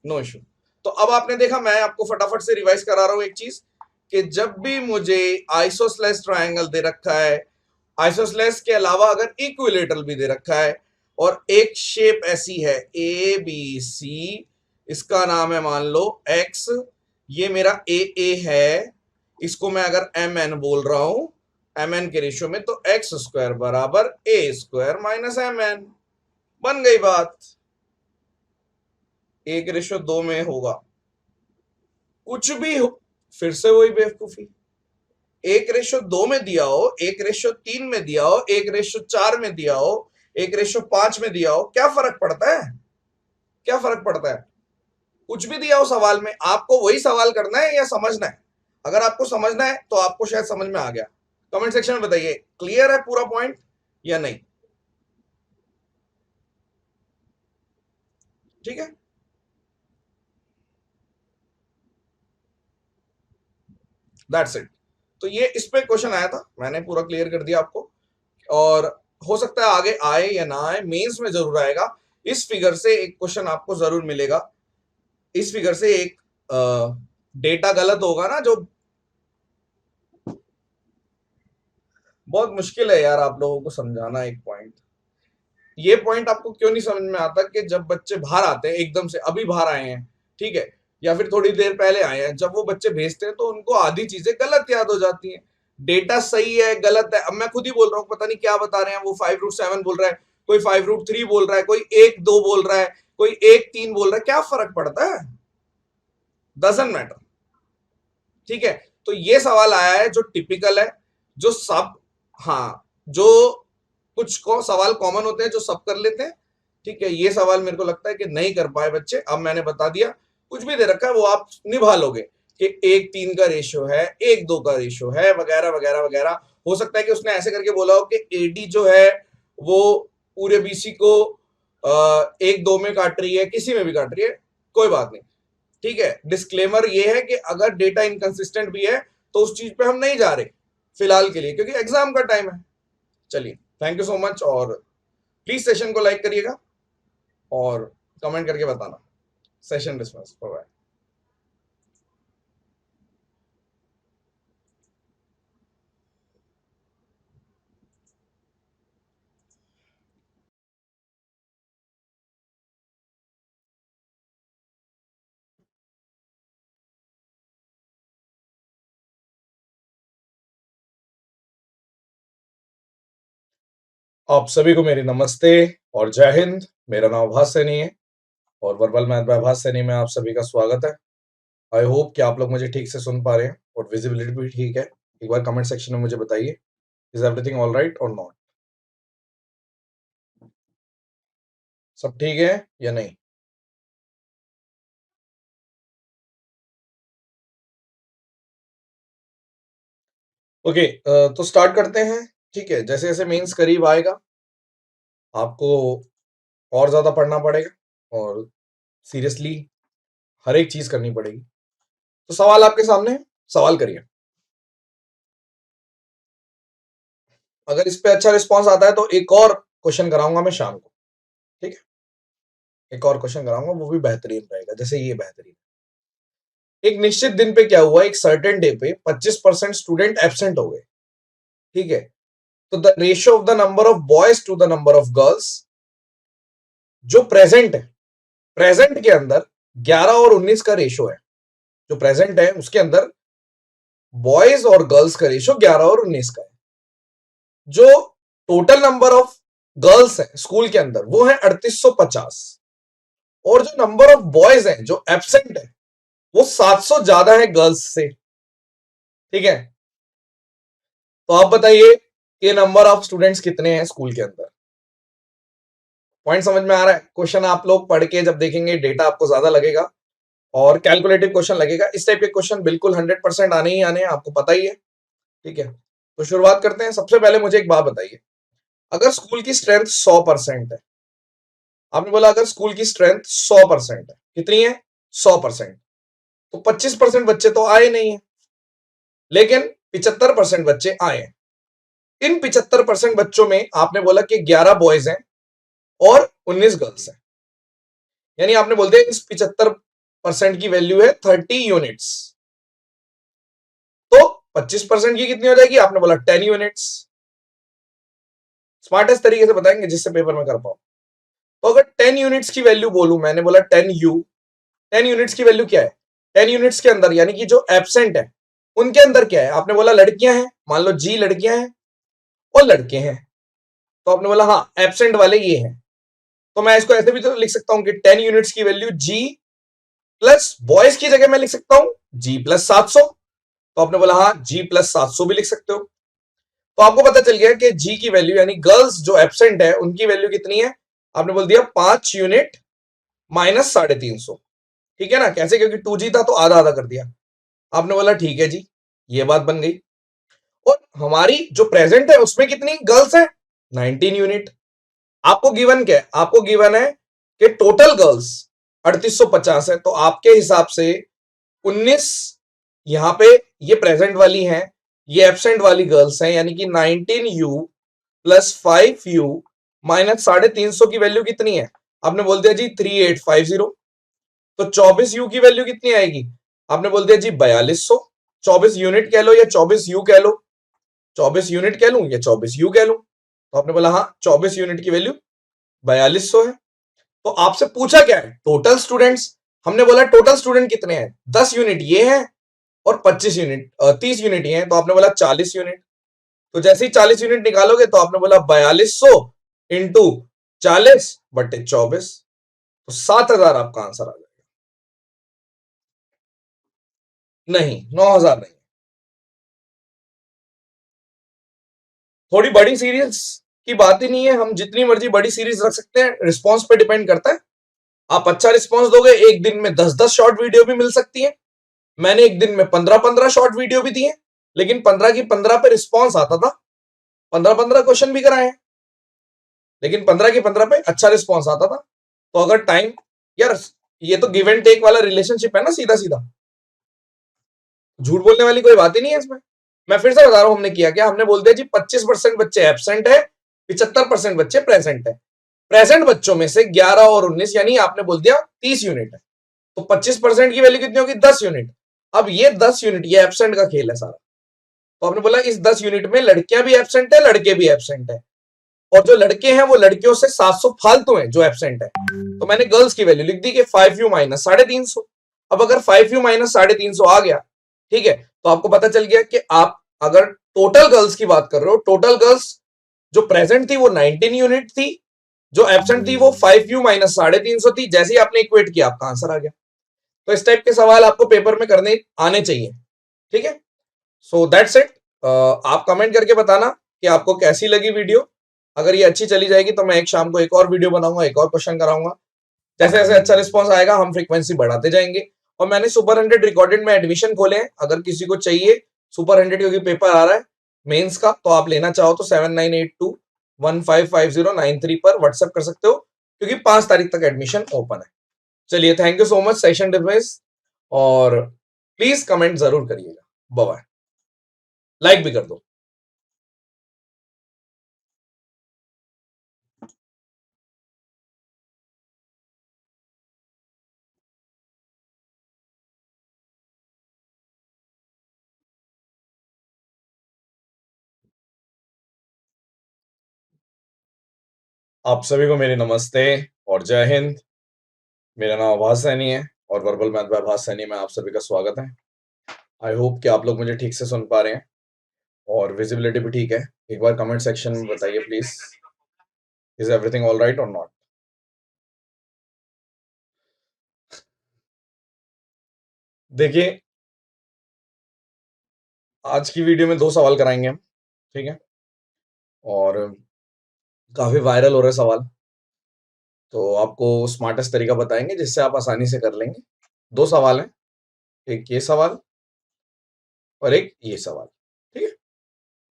नो इशू। तो अब आपने देखा, मैं आपको फटाफट से रिवाइज करा रहा हूं एक चीज, कि जब भी मुझे आइसोस्लेस ट्रायंगल दे रखा है, आइसोस्लेस के अलावा अगर इक्विलेटरल भी दे रखा है, और एक शेप ऐसी है ABC, इसका नाम है मान लो X, ये मेरा AA है, इसको मैं अगर MN बोल रहा हूं, MN के रेशियो में, तो x स्क्वायर बराबर A स्क्वायर माइनस MN, बन गई बात। 1:2 में होगा, कुछ भी हो, फिर से वही बेवकूफी, 1:2 में दिया हो, 1:3 में दिया हो, 1:4 में दिया हो, 1:5 में दिया हो, क्या फर्क पड़ता है, क्या फर्क पड़ता है, कुछ भी दिया हो सवाल में, आपको वही सवाल करना है या समझना है। अगर आपको समझना है तो आपको शायद समझ में आ गया, कमेंट सेक्शन में बताइए क्लियर है पूरा पॉइंट या नहीं, ठीक है। That's it. तो ये इस पे क्वेश्चन आया था, मैंने पूरा क्लियर कर दिया आपको, और हो सकता है आगे आए या ना आए, मेंस में जरूर आएगा। इस फिगर से एक क्वेश्चन आपको जरूर मिलेगा, इस फिगर से एक डेटा गलत होगा ना, जो बहुत मुश्किल है यार आप लोगों को समझाना। एक पॉइंट, ये पॉइंट आपको क्यों नहीं समझ में आता कि जब बच्चे बाहर आते हैं, एकदम से अभी बाहर आए हैं, ठीक है, या फिर थोड़ी देर पहले आए हैं, जब वो बच्चे भेजते हैं तो उनको आधी चीजें गलत याद हो जाती हैं। डेटा सही है गलत है, अब मैं खुद ही बोल रहा हूँ, पता नहीं क्या बता रहे हैं, वो 5√7 बोल रहा है, कोई 5√3 बोल रहा है, कोई 1-2 बोल रहा है, कोई 1-3 बोल रहा है, क्या फर्क पड़ता है, डजंट मैटर, ठीक है। तो ये सवाल आया है जो टिपिकल है, जो सब, हाँ, जो कुछ को सवाल कॉमन होते हैं जो सब कर लेते हैं, ठीक है। ये सवाल मेरे को लगता है कि नहीं कर पाए बच्चे, अब मैंने बता दिया, कुछ भी दे रखा है वो आप निभा लोगे कि 1-3 का रेशियो है, 1-2 का रेशियो है, वगैरह वगैरह वगैरह। हो सकता है कि उसने ऐसे करके बोला हो कि AD जो है वो पूरे BC को 1-2 में काट रही है, किसी में भी काट रही है, कोई बात नहीं, ठीक है। डिस्क्लेमर ये है कि अगर डेटा इनकंसिस्टेंट भी है तो उस चीज पे हम नहीं जा रहे फिलहाल के लिए, क्योंकि एग्जाम का टाइम है। चलिए, थैंक यू सो मच, और प्लीज सेशन को लाइक करिएगा और कमेंट करके बताना। Session dismiss, bye. आप सभी को मेरी नमस्ते और जय हिंद। मेरा नाम भास सैनी है और वर्बल मैथ बाय भास सैनी में आप सभी का स्वागत है। आई होप कि आप लोग मुझे ठीक से सुन पा रहे हैं और विजिबिलिटी भी ठीक है। एक बार कमेंट सेक्शन में मुझे बताइए, इज एवरीथिंग ऑल राइट और नॉट, सब ठीक है या नहीं। ओके, तो स्टार्ट करते हैं। ठीक है, जैसे जैसे मेंस करीब आएगा आपको और ज्यादा पढ़ना पड़ेगा और सीरियसली हर एक चीज करनी पड़ेगी। तो सवाल आपके सामने है, सवाल करिए। अगर इस पे अच्छा रिस्पॉन्स आता है तो एक और क्वेश्चन कराऊंगा मैं शाम को। ठीक है, एक और क्वेश्चन कराऊंगा, वो भी बेहतरीन रहेगा जैसे ये बेहतरीन। एक निश्चित दिन पे क्या हुआ, एक सर्टेन डे पे 25% स्टूडेंट एब्सेंट हो गए। ठीक है, तो the ratio of the number of boys to the number of girls जो प्रेजेंट है, प्रेजेंट के अंदर 11 और 19 का रेशियो है। जो प्रेजेंट है उसके अंदर बॉयज और गर्ल्स का रेशियो 11 और 19 का है। जो टोटल नंबर ऑफ गर्ल्स है स्कूल के अंदर वो है 3850, और जो नंबर ऑफ बॉयज है जो एब्सेंट है वो 700 ज्यादा है गर्ल्स से। ठीक है, तो आप बताइए कि नंबर ऑफ स्टूडेंट्स कितने हैं स्कूल के अंदर। पॉइंट समझ में आ रहा है? क्वेश्चन आप लोग पढ़ के जब देखेंगे डेटा आपको ज्यादा लगेगा और कैलकुलेटिव क्वेश्चन लगेगा। इस टाइप के क्वेश्चन बिल्कुल 100% आने ही आने हैं, आपको पता ही है। ठीक है, तो शुरुआत करते हैं। सबसे पहले मुझे एक बात बताइए, अगर स्कूल की स्ट्रेंथ 100% है, आपने बोला अगर स्कूल की स्ट्रेंथ 100% है, कितनी है? 100%, तो 25% बच्चे तो आए नहीं है, लेकिन 75% बच्चे आए हैं। इन 75% बच्चों में आपने बोला कि 11 बॉयज हैं और 19 गर्ल्स हैं, यानी आपने बोल दिया इस 75% की वैल्यू है 30 यूनिट्स। तो 25% की कितनी हो जाएगी? आपने बोला 10 यूनिट्स। स्मार्टेस्ट तरीके से बताएंगे जिससे पेपर में कर पाओ। तो अगर 10 यूनिट्स की वैल्यू बोलूं, मैंने बोला 10 यूनिट्स की वैल्यू क्या है? 10 यूनिट्स के अंदर यानी कि जो एब्सेंट है उनके अंदर क्या है? आपने बोला लड़कियां हैं, मान लो जी लड़कियां हैं और लड़के हैं, तो आपने बोला हाँ एब्सेंट वाले ये हैं। तो मैं इसको ऐसे भी तो लिख सकता हूं कि 10 यूनिट्स की वैल्यू जी प्लस बॉयज की जगह मैं लिख सकता हूं जी प्लस 700। तो आपने बोला हाँ जी प्लस 700 भी लिख सकते हो। तो आपको पता चल गया कि जी की वैल्यू यानी गर्ल्स जो एब्सेंट है उनकी वैल्यू कितनी है? आपने बोल दिया 5 यूनिट माइनस 350। ठीक है ना? कैसे? क्योंकि 2G था तो आधा आधा कर दिया। आपने बोला ठीक है जी, ये बात बन गई। और हमारी जो प्रेजेंट है उसमें कितनी गर्ल्स है? 19 यूनिट। आपको गिवन क्या है? आपको गिवन है कि टोटल गर्ल्स 3850 है, तो आपके हिसाब से 19 यहां पे ये प्रेजेंट वाली हैं, ये एब्सेंट वाली गर्ल्स हैं, यानी कि 19U प्लस 5U माइनस 350 की वैल्यू कितनी है? आपने बोल दिया जी 3850। तो 24U की वैल्यू कितनी आएगी? आपने बोल दिया जी 4200। 24 यूनिट कह लो या 24U कह लो, 24 यूनिट कह लूं या 24U कह लूं, तो आपने बोला हाँ 24 यूनिट की वैल्यू 4200 है। तो आपसे पूछा क्या है? Total students. हमने बोला टोटल स्टूडेंट कितने हैं? 10 यूनिट ये हैं और 25 यूनिट 30 यूनिट ये हैं, तो आपने बोला 40 यूनिट। तो जैसे ही 40 यूनिट निकालोगे तो आपने बोला 4200 इंटू 40/24, तो 7000 आपका आंसर आ जाएगा। नहीं, 9000 नहीं। थोड़ी बड़ी सीरीज की बात ही नहीं है, हम जितनी मर्जी बड़ी सीरीज रख सकते हैं, रिस्पॉन्स पे डिपेंड करता है। आप अच्छा रिस्पॉन्स दोगे, एक दिन में 10-10 शॉर्ट वीडियो भी मिल सकती है। मैंने एक दिन में 15-15 शॉर्ट वीडियो भी दिए, लेकिन 15 की 15 पे रिस्पॉन्स आता था। 15-15 क्वेश्चन भी कराए, लेकिन 15 की 15 पे अच्छा रिस्पॉन्स आता था। तो अगर टाइम, यार ये तो गिव एंड टेक वाला रिलेशनशिप है ना, सीधा सीधा, झूठ बोलने वाली कोई बात ही नहीं है इसमें। मैं फिर से बता रहा हूं, हमने किया क्या? हमने बोल दिया जी 25% बच्चे एब्सेंट है, 75% बच्चे प्रेजेंट है। प्रेजेंट बच्चों में से 11 और 19 यानी आपने बोल दिया 30 यूनिट है, तो 25% की वैल्यू कितनी होगी? 10 यूनिट। अब ये 10 यूनिट ये एब्सेंट का खेल है सारा, तो आपने बोला इस 10 यूनिट में लड़कियां भी एब्सेंट है, लड़के भी एब्सेंट है, और जो लड़के हैं वो लड़कियों से 700 फालतू हैं जो एब्सेंट है। तो मैंने गर्ल्स की वैल्यू लिख दी कि 5U माइनस 350। अब अगर 5U माइनस 350 आ गया, ठीक है, तो आपको पता चल गया कि आप अगर टोटल गर्ल्स की बात कर रहे हो, टोटल गर्ल्स जो प्रेजेंट थी वो 19 यूनिट थी, जो एब्सेंट थी वो 5U माइनस 350 थी। जैसे ही आपने इक्वेट किया आपका आंसर आ गया। तो इस टाइप के सवाल आपको पेपर में करने आने चाहिए। ठीक है, सो दैट्स इट। आप कमेंट करके बताना कि आपको कैसी लगी वीडियो। अगर ये अच्छी चली जाएगी तो मैं एक शाम को एक और वीडियो बनाऊंगा, एक और क्वेश्चन कराऊंगा। जैसे जैसे अच्छा रिस्पॉन्स आएगा हम फ्रीक्वेंसी बढ़ाते जाएंगे। और मैंने सुपर 100 रिकॉर्डेड में एडमिशन खोले हैं, अगर किसी को चाहिए सुपर 100 क्योंकि पेपर आ रहा है मेंस का, तो आप लेना चाहो तो 7982155093 पर व्हाट्सएप कर सकते हो, क्योंकि 5 तारीख तक एडमिशन ओपन है। चलिए, thank you so much, session dismiss, और प्लीज कमेंट जरूर करिएगा। बाय बाय, लाइक भी कर दो। आप सभी को मेरी नमस्ते और जय हिंद। मेरा नाम आभास सैनी है और वर्बल मैथ बाय आभास सैनी में आप सभी का स्वागत है। आई होप कि आप लोग मुझे ठीक से सुन पा रहे हैं और विजिबिलिटी भी ठीक है। एक बार कमेंट सेक्शन में बताइए please, is everything all right और नॉट। देखिए, आज की वीडियो में 2 सवाल कराएंगे हम, ठीक है, और काफी वायरल हो रहे सवाल, तो आपको स्मार्टेस्ट तरीका बताएंगे जिससे आप आसानी से कर लेंगे। 2 सवाल हैं, एक ये सवाल और एक ये सवाल, ठीक है।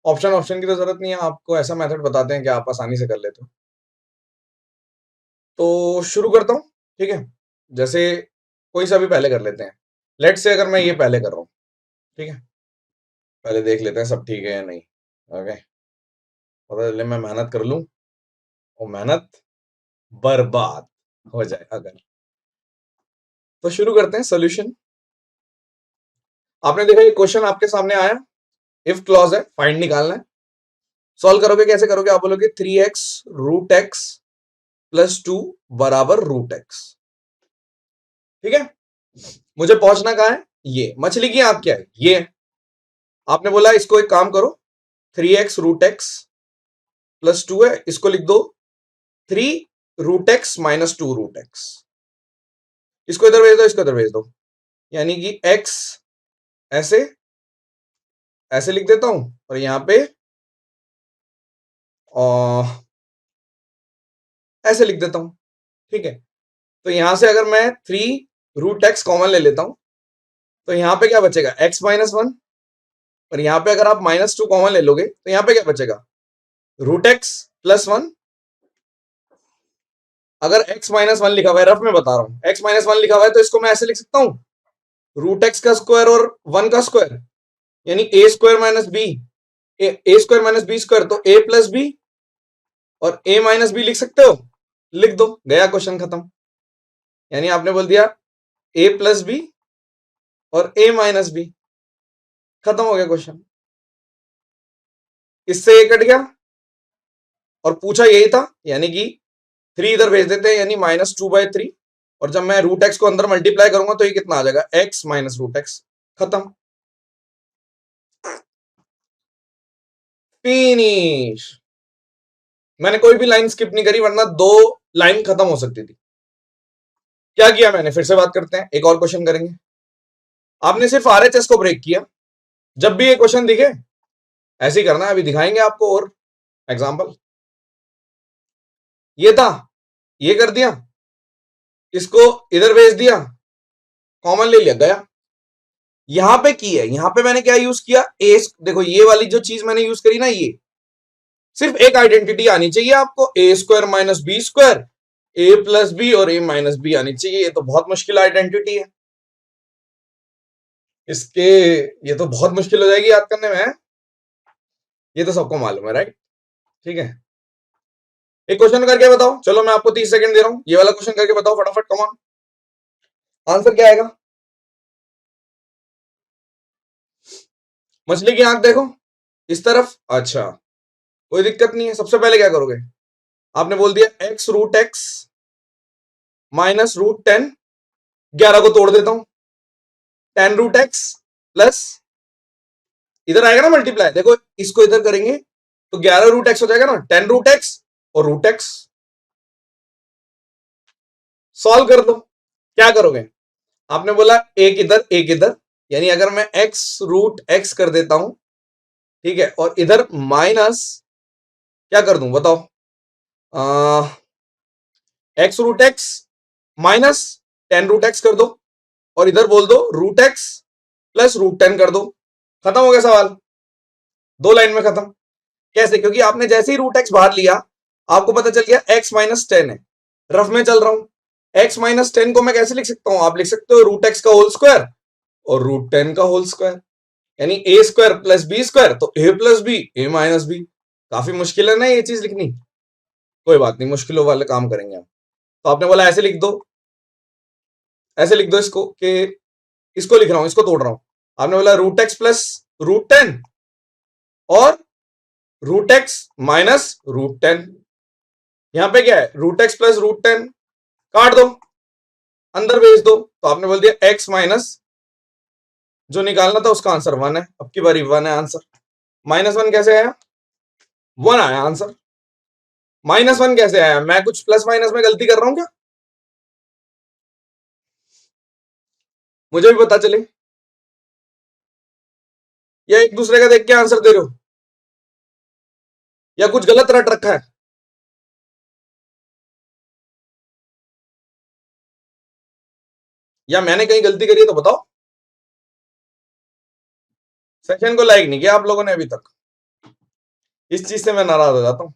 ऑप्शन की तो जरूरत नहीं है, आपको ऐसा मेथड बताते हैं कि आप आसानी से कर लेते हो। तो शुरू करता हूँ, ठीक है। जैसे कोई सा भी पहले कर लेते हैं। लेट्स से अगर मैं ये पहले कर रहा हूँ, ठीक है, पहले देख लेते हैं सब ठीक है या नहीं। ओके, पता चले मैं मेहनत कर लूं और मेहनत बर्बाद हो जाए अगर। तो शुरू करते हैं सॉल्यूशन। आपने देखा ये क्वेश्चन आपके सामने आया, इफ क्लॉज है, फाइंड निकालना है। सॉल्व करोगे, कैसे करोगे? आप बोलोगे 3x रूट एक्स प्लस 2 बराबर रूट एक्स, ठीक है। मुझे पहुंचना कहां है? ये मछली की आंख क्या है? ये आपने बोला इसको एक काम करो, 3x रूट एक्स प्लस 2 है, इसको लिख दो 3 root x minus 2 root x. इसको इधर भेज दो, इसको इधर भेज दो, यानी कि x ऐसे ऐसे लिख देता हूं और यहां पे ऐसे लिख देता हूं, ठीक है। तो यहां से अगर मैं 3 रूट एक्स कॉमन ले लेता हूं तो यहां पे क्या बचेगा? x माइनस 1, और यहां पे अगर आप माइनस 2 कॉमन ले लोगे तो यहां पे क्या बचेगा? Root x plus 1। अगर x माइनस 1 लिखा हुआ है, रफ में बता रहा हूं, x माइनस 1 लिखा हुआ है तो इसको मैं ऐसे लिख सकता हूं, रूट एक्स का स्क्वायर और 1 का स्क्वायर, यानी ए स्क्वायर माइनस बी, ए स्क्वायर माइनस बी स्क्वायर, तो a प्लस बी और a माइनस बी लिख सकते हो, लिख दो, गया क्वेश्चन खत्म। यानी आपने बोल दिया a प्लस बी और a माइनस बी, खत्म हो गया क्वेश्चन। इससे ये कट गया और पूछा यही था, यानी कि 3 इधर भेज देते हैं, यानी -2/3, और जब मैं रूट एक्स को अंदर मल्टीप्लाई करूंगा तो ये कितना आ जाएगा? x माइनस रूट एक्स, खत्म, फिनिश। मैंने कोई भी लाइन स्किप नहीं करी, वरना 2 लाइन खत्म हो सकती थी। क्या किया मैंने? फिर से बात करते हैं, एक और क्वेश्चन करेंगे। आपने सिर्फ आरएचएस को ब्रेक किया। जब भी ये क्वेश्चन दिखे ऐसे ही करना है। अभी दिखाएंगे आपको और एग्जांपल। ये था, ये कर दिया, इसको इधर भेज दिया, कॉमन ले लिया, गया। यहां पे की है, यहां पे मैंने क्या यूज किया? ए, देखो ये वाली जो चीज मैंने यूज करी ना, ये सिर्फ एक आइडेंटिटी आनी चाहिए आपको, ए स्क्वायर माइनस बी स्क्वायर, ए प्लस बी और ए माइनस बी आनी चाहिए। ये तो बहुत मुश्किल आइडेंटिटी है, इसके ये तो बहुत मुश्किल हो जाएगी याद करने में। ये तो सबको मालूम है, राइट? ठीक है, एक क्वेश्चन करके बताओ। चलो मैं आपको 30 सेकंड दे रहा हूं, ये वाला क्वेश्चन करके बताओ फटाफट, कम ऑन। आंसर क्या आएगा? मछली की आंख देखो इस तरफ, अच्छा कोई दिक्कत नहीं है। सबसे पहले क्या करोगे? आपने बोल दिया x root x minus root 10, 11 को तोड़ देता हूं, 10 रूट एक्स प्लस, इधर आएगा ना मल्टीप्लाई, देखो इसको इधर करेंगे तो 11 रूट एक्स हो जाएगा ना, 10 रूट एक्स और रूट एक्स। सॉल्व कर दो। क्या करोगे? आपने बोला एक इधर एक इधर, यानी अगर मैं x रूट एक्स कर देता हूं, ठीक है, और इधर माइनस क्या कर दूं बताओ? x root x minus 10 root x कर दो, और इधर बोल दो रूट एक्स प्लस रूट 10 कर दो, खत्म हो गया सवाल। 2 लाइन में खत्म। कैसे? क्योंकि आपने जैसे ही रूट एक्स बाहर लिया आपको पता चल गया x माइनस 10 है, रफ में चल रहा हूं। x माइनस 10 को मैं कैसे लिख सकता हूं? आप लिख सकते हो रूट एक्स का होल स्क्वायर और रूट 10 का होल स्क्वायर, यानी a square plus b square, तो a plus b a minus b. काफी मुश्किल है ना ये चीज लिखनी? कोई बात नहीं, मुश्किलों वाले काम करेंगे हम। तो आपने बोला ऐसे लिख दो, ऐसे लिख दो इसको कि इसको लिख रहा हूं, इसको तोड़ रहा हूं। आपने बोला रूट एक्स प्लस रूट 10 और रूट एक्स माइनस रूट 10। यहां पे क्या है? रूट एक्स प्लस रूट 10 काट दो, अंदर भेज दो, तो आपने बोल दिया एक्स माइनस, जो निकालना था उसका आंसर 1 है। अब की बारी 1 है आंसर। -1 कैसे आया? 1 आया आंसर। -1 कैसे आया? मैं कुछ प्लस माइनस में गलती कर रहा हूं क्या? मुझे भी पता चले, या एक दूसरे का देख के आंसर दे रहे हो, या कुछ गलत रट रखा है? या मैंने कहीं गलती करी है तो बताओ। सेशन को लाइक नहीं किया आप लोगों ने अभी तक, इस चीज से मैं नाराज हो जाता हूं।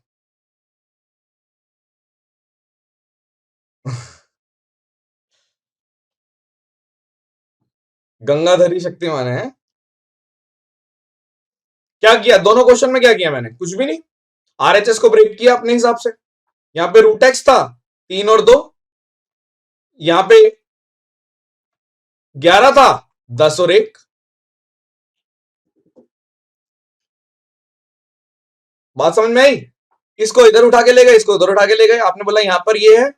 गंगाधरी शक्तिमान है। क्या किया दोनों क्वेश्चन में? क्या किया मैंने? कुछ भी नहीं। आरएचएस को ब्रेक किया अपने हिसाब से। यहां पे रूट एक्स था 3 और 2, यहां पे 11 था 10 और 1। बात समझ में आई? इसको इधर उठा के ले गए, इसको उधर उठा के ले गए। आपने बोला यहां पर ये है,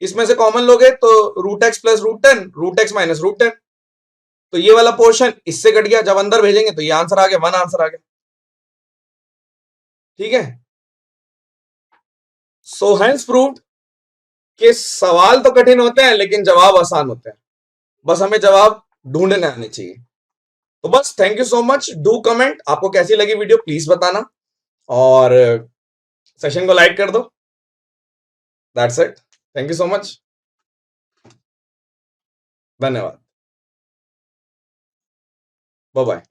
इसमें से कॉमन लोगे तो root x plus root 10, root x minus root 10, तो ये वाला पोर्शन इससे कट गया। जब अंदर भेजेंगे तो ये आंसर आ गया, 1 आंसर आ गया। ठीक है, सो हैंस प्रूव्ड कि सवाल तो कठिन होते हैं लेकिन जवाब आसान होते हैं, बस हमें जवाब ढूंढने आने चाहिए। तो बस thank you so much. Do comment आपको कैसी लगी वीडियो प्लीज बताना, और सेशन को लाइक कर दो। That's it, thank you so much, धन्यवाद, बाय बाय।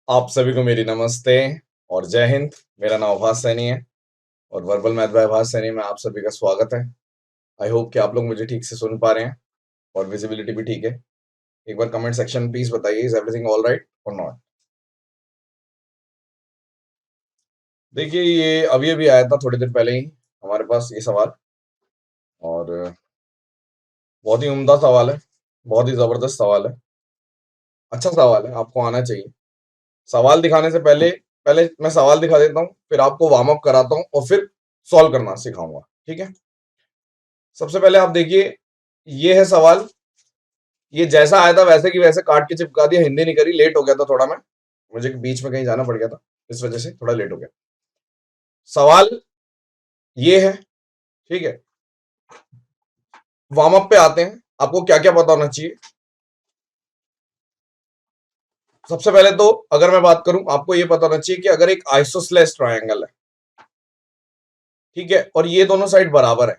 आप सभी को मेरी नमस्ते और जय हिंद। मेरा नाम आभास सैनी है और वर्बल मैथ बाय आभास सैनी में आप सभी का स्वागत है। आई होप कि आप लोग मुझे ठीक से सुन पा रहे हैं और विजिबिलिटी भी ठीक है। एक बार कमेंट सेक्शन में प्लीज बताइए, इज एवरीथिंग ऑल राइट और नॉट। देखिए ये अभी अभी आया था थोड़ी देर पहले ही हमारे पास ये सवाल, और बहुत ही उम्दा सवाल है, बहुत ही जबरदस्त सवाल है, अच्छा सवाल है, आपको आना चाहिए। सवाल दिखाने से पहले पहले मैं सवाल दिखा देता हूँ, फिर आपको वार्म अप कराता हूँ और फिर सॉल्व करना सिखाऊंगा। ठीक है, सबसे पहले आप देखिए ये है सवाल। ये जैसा आया था वैसे की वैसे काट के चिपका दिया, हिंदी नहीं करी, लेट हो गया था थोड़ा, मैं मुझे बीच में कहीं जाना पड़ गया था, इस वजह से थोड़ा लेट हो गया। सवाल ये है, ठीक है, वार्म अप पे आते हैं। आपको क्या क्या पता होना चाहिए? सबसे पहले तो अगर मैं बात करूं, आपको यह पता होना चाहिए कि अगर एक आइसोसेलेस ट्रायंगल है, ठीक है, और ये दोनों साइड बराबर है,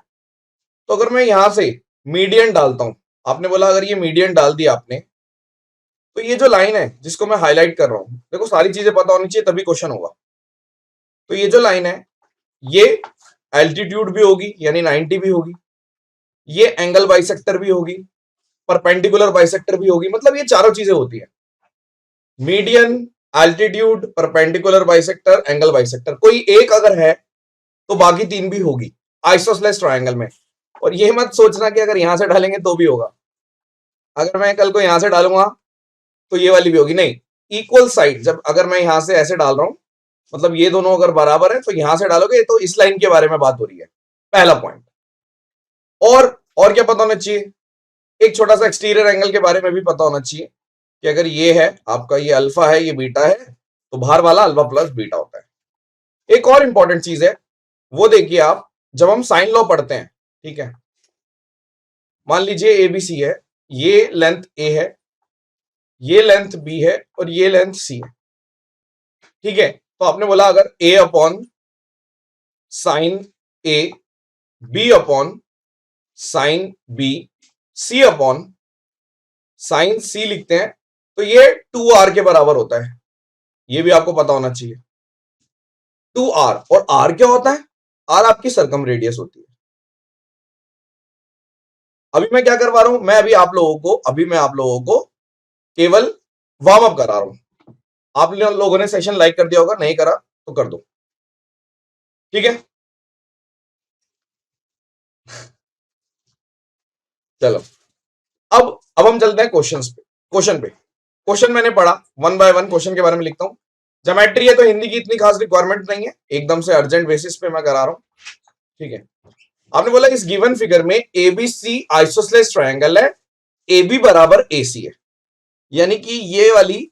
तो अगर मैं यहां से मीडियन डालता हूं, आपने बोला अगर ये मीडियन डाल दिया आपने, तो ये जो लाइन है जिसको मैं हाईलाइट कर रहा हूं, देखो सारी चीजें पता होनी चाहिए तभी क्वेश्चन होगा। तो ये जो लाइन है ये एल्टीट्यूड भी होगी यानी 90 भी होगी, ये एंगल बाइसेक्टर भी होगी, परपेंडिकुलर बाइसेक्टर भी होगी, मतलब ये चारों चीजें होती है, median, altitude, perpendicular bisector, angle bisector. कोई एक अगर है तो बाकी 3 भी होगी आइसोसेलेस ट्रायंगल में। और ये मत सोचना कि अगर यहां से डालेंगे तो भी होगा, अगर मैं कल को यहां से डालूंगा तो ये वाली भी होगी, नहीं। इक्वल साइड, जब अगर मैं यहां से ऐसे डाल रहा हूं, मतलब ये दोनों अगर बराबर है तो यहां से डालोगे तो इस लाइन के बारे में बात हो रही है, पहला पॉइंट। और क्या पता होना चाहिए? एक छोटा सा एक्सटीरियर एंगल के बारे में भी पता होना चाहिए कि अगर ये है आपका, ये अल्फा है, ये बीटा है, तो बाहर वाला अल्फा प्लस बीटा होता है। एक और इंपॉर्टेंट चीज है, वो देखिए आप, जब हम साइन लॉ पढ़ते हैं, ठीक है, मान लीजिए ABC है, ये लेंथ A है, ये लेंथ B है और ये लेंथ C है, ठीक है। तो आपने बोला अगर A upon sine A, B upon sine B, C upon sine C लिखते हैं तो ये 2R के बराबर होता है, ये भी आपको पता होना चाहिए। 2R, और R क्या होता है? R आपकी सरकम रेडियस होती है। अभी मैं क्या करवा रहा हूं, मैं अभी आप लोगों को केवल वार्म अप करा रहा हूं। आप लोगों ने सेशन लाइक कर दिया होगा, नहीं करा तो कर दो, ठीक है। चलो अब हम चलते हैं क्वेश्चन मैंने पढ़ा, 1 बाय 1 क्वेश्चन के बारे में लिखता हूं। ज्योमेट्री है तो हिंदी की इतनी खास रिक्वायरमेंट नहीं है, एकदम से अर्जेंट बेसिस पे मैं करा रहा हूं, ठीक है। आपने बोला इस गिवन फिगर में ABC आइसोसेलेस ट्रायंगल है, AB बराबर AC है, यानी कि ये वाली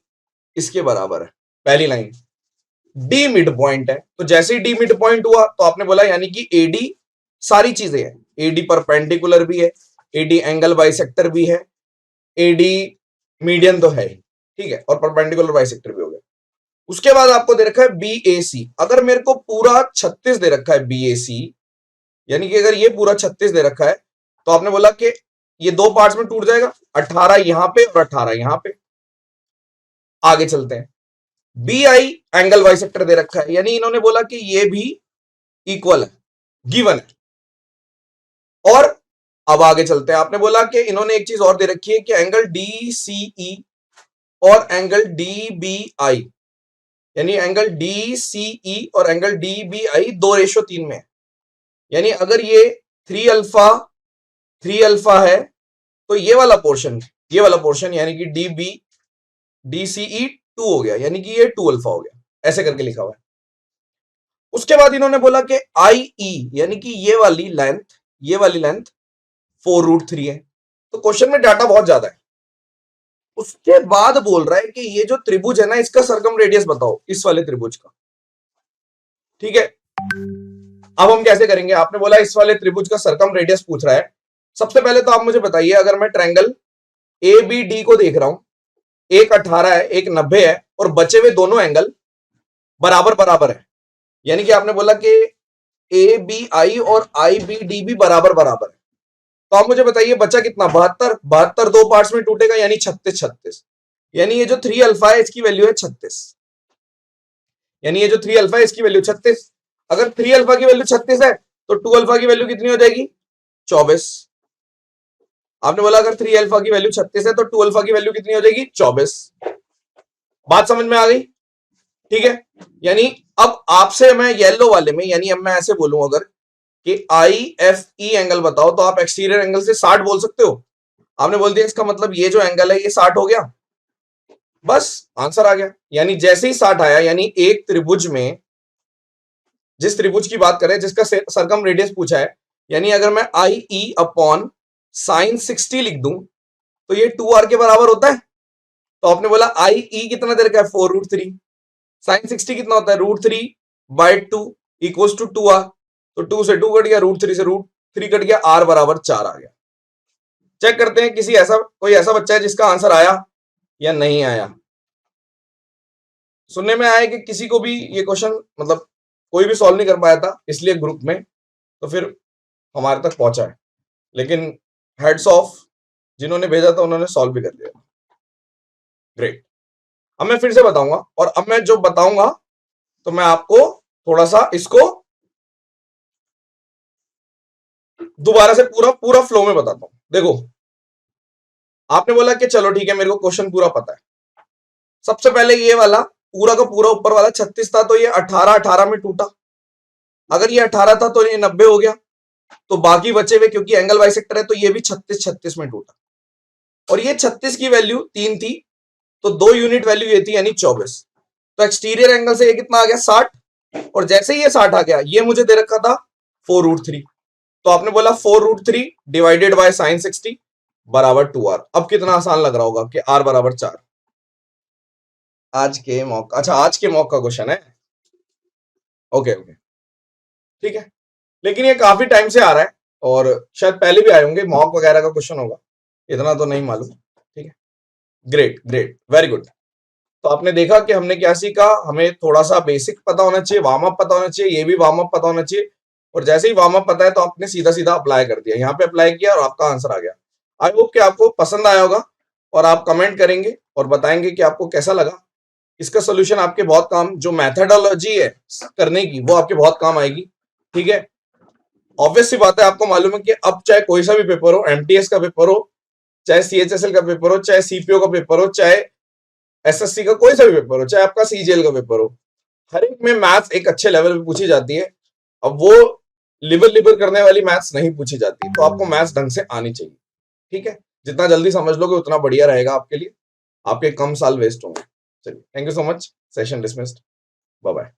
इसके बराबर है, पहली लाइन। D मिड पॉइंट है, तो जैसे ही D मिड पॉइंट हुआ तो आपने बोला यानी कि AD सारी चीजें हैं, AD परपेंडिकुलर भी है, AD एंगल बाइसेक्टर भी है, AD मीडियन तो है, ठीक है, और परपेंडिकुलर बाइसेक्टर भी हो गया। उसके बाद आपको दे रखा है BAC, अगर मेरे को पूरा 36 दे रखा है BAC, यानी कि अगर ये पूरा 36 दे रखा है तो आपने बोला कि ये दो पार्ट्स में टूट जाएगा, 18 यहां पे और 18 यहां पे। आगे चलते हैं, BI एंगल बाइसेक्टर दे रखा है, यानी इन्होंने बोला कि ये भी इक्वल है, गिवन है। और अब आगे चलते हैं, आपने बोला कि इन्होंने एक चीज और दे रखी है कि एंगल DCE और एंगल DBI, यानी एंगल DCE और एंगल DBI 2:3 में है, यानी अगर ये 3 अल्फा है तो ये वाला पोर्शन यानी कि DCE 2 हो गया, यानी कि ये 2 अल्फा हो गया, ऐसे करके लिखा हुआ है। उसके बाद इन्होंने बोला कि IE यानी कि ये वाली लेंथ 4√3 है, तो क्वेश्चन में डाटा बहुत ज्यादा है। उसके बाद बोल रहा है कि ये जो त्रिभुज है ना, इसका सरकम रेडियस बताओ, इस वाले त्रिभुज का, ठीक है। अब हम कैसे करेंगे, आपने बोला इस वाले त्रिभुज का सरकम रेडियस पूछ रहा है। सबसे पहले तो आप मुझे बताइए, अगर मैं ट्रायंगल ABD को देख रहा हूं, एक 18 है एक 90 है और बचे हुए दोनों एंगल बराबर है, यानी कि आपने बोला कि ABI और IBD भी बराबर है, तो आप मुझे बताइए बचा कितना, 72 दो पार्ट्स में टूटेगा, यानी 36, यानी ये जो 3 अल्फा है इसकी वैल्यू है 36, यानी ये जो 3 अल्फा है इसकी वैल्यू 36। अगर 3 अल्फा की वैल्यू 36 है तो 2 अल्फा की वैल्यू कितनी हो जाएगी, 24। आपने बोला अगर 3 अल्फा की वैल्यू 36 है तो 2 अल्फा की वैल्यू कितनी हो जाएगी, 24। बात समझ में आ गई, ठीक है। यानी अब आपसे मैं येलो वाले में, यानी अब मैं ऐसे बोलूं अगर कि IFE एंगल बताओ, तो आप एक्सटीरियर एंगल से 60 बोल सकते हो। आपने बोल दिया इसका मतलब ये जो एंगल है ये 60 हो गया, बस आंसर आ गया। यानी जैसे ही 60 आया, यानी एक त्रिभुज में, जिस त्रिभुज की बात करें जिसका सरकम रेडियस पूछा है, यानी अगर मैं IE अपॉन साइन 60 लिख दूं तो ये 2R के बराबर होता है। तो आपने बोला IE कितना दे रखा है, 4√3, साइन 60 कितना होता है, √3/2 इक्वल्स टू 2R, तो 2 से 2 कट गया, √3 से √3 कट गया, R बराबर 4 आ गया। चेक करते हैं कोई ऐसा बच्चा है जिसका आंसर आया या नहीं आया। सुनने में आया कि किसी को भी ये क्वेश्चन मतलब कोई भी सॉल्व नहीं कर पाया था, इसलिए ग्रुप में, तो फिर हमारे तक पहुंचा है, लेकिन हेड्स ऑफ जिन्होंने भेजा था उन्होंने सॉल्व भी कर दिया, ग्रेट। अब मैं फिर से बताऊंगा, और अब मैं जो बताऊंगा तो मैं आपको थोड़ा सा इसको दोबारा से पूरा फ्लो में बताता हूं। देखो, आपने बोला कि चलो ठीक है मेरे को क्वेश्चन पूरा पता है। सबसे पहले ये वाला पूरा का पूरा ऊपर वाला 36 था, तो ये 18 में टूटा। अगर ये 18 था तो ये 90 हो गया, तो बाकी बचे हुए क्योंकि एंगल बाइसेक्टर है तो ये भी 36 में टूटा। और ये 36 की वैल्यू 3 थी, तो 2 यूनिट वैल्यू ये थी, यानी 24। तो एक्सटीरियर एंगल से ये कितना आ गया, 60, और जैसे ही ये 60 आ गया, ये मुझे दे रखा था 4√3, तो आपने बोला 4√3 डिवाइडेड बाय साइन 60 बराबर 2R। अब कितना आसान लग रहा होगा कि R बराबर 4। आज के मॉक का क्वेश्चन है, ओके ठीक है, लेकिन ये काफी टाइम से आ रहा है, और शायद पहले भी आए होंगे, मॉक वगैरह का क्वेश्चन होगा, इतना तो नहीं मालूम। ठीक है, ग्रेट ग्रेट, वेरी गुड। तो आपने देखा कि हमने क्या सीखा, हमें थोड़ा सा बेसिक पता होना चाहिए, वार्म अप पता होना चाहिए, ये भी वार्म अप पता होना चाहिए, और जैसे ही वार्म अप पता है तो आपने सीधा सीधा अप्लाई कर दिया, यहाँ पे अप्लाई किया और आपका आंसर आ गया। आई होप कि आपको पसंद आया होगा और आप कमेंट करेंगे और बताएंगे कि आपको कैसा लगा। इसका सोल्यूशन आपके बहुत काम, जो मेथडोलॉजी है करने की, वो आपके बहुत काम आएगी। ठीक है, ऑब्वियस सी बात है, आपको मालूम है कि अब चाहे कोई सा भी पेपर हो, एमटीएस का पेपर हो, चाहे सीएचएसएल का पेपर हो, चाहे सीपीओ का पेपर हो, चाहे एसएससी का कोई सा भी पेपर हो, चाहे आपका सीजीएल का पेपर हो, हर एक में मैथ्स एक अच्छे लेवल पे पूछी जाती है। अब वो लिबर करने वाली मैथ्स नहीं पूछी जाती, तो आपको मैथ्स ढंग से आनी चाहिए। ठीक है, जितना जल्दी समझ लोगे उतना बढ़िया रहेगा आपके लिए, आपके कम साल वेस्ट होंगे। चलिए, thank you so much, session dismissed, bye bye.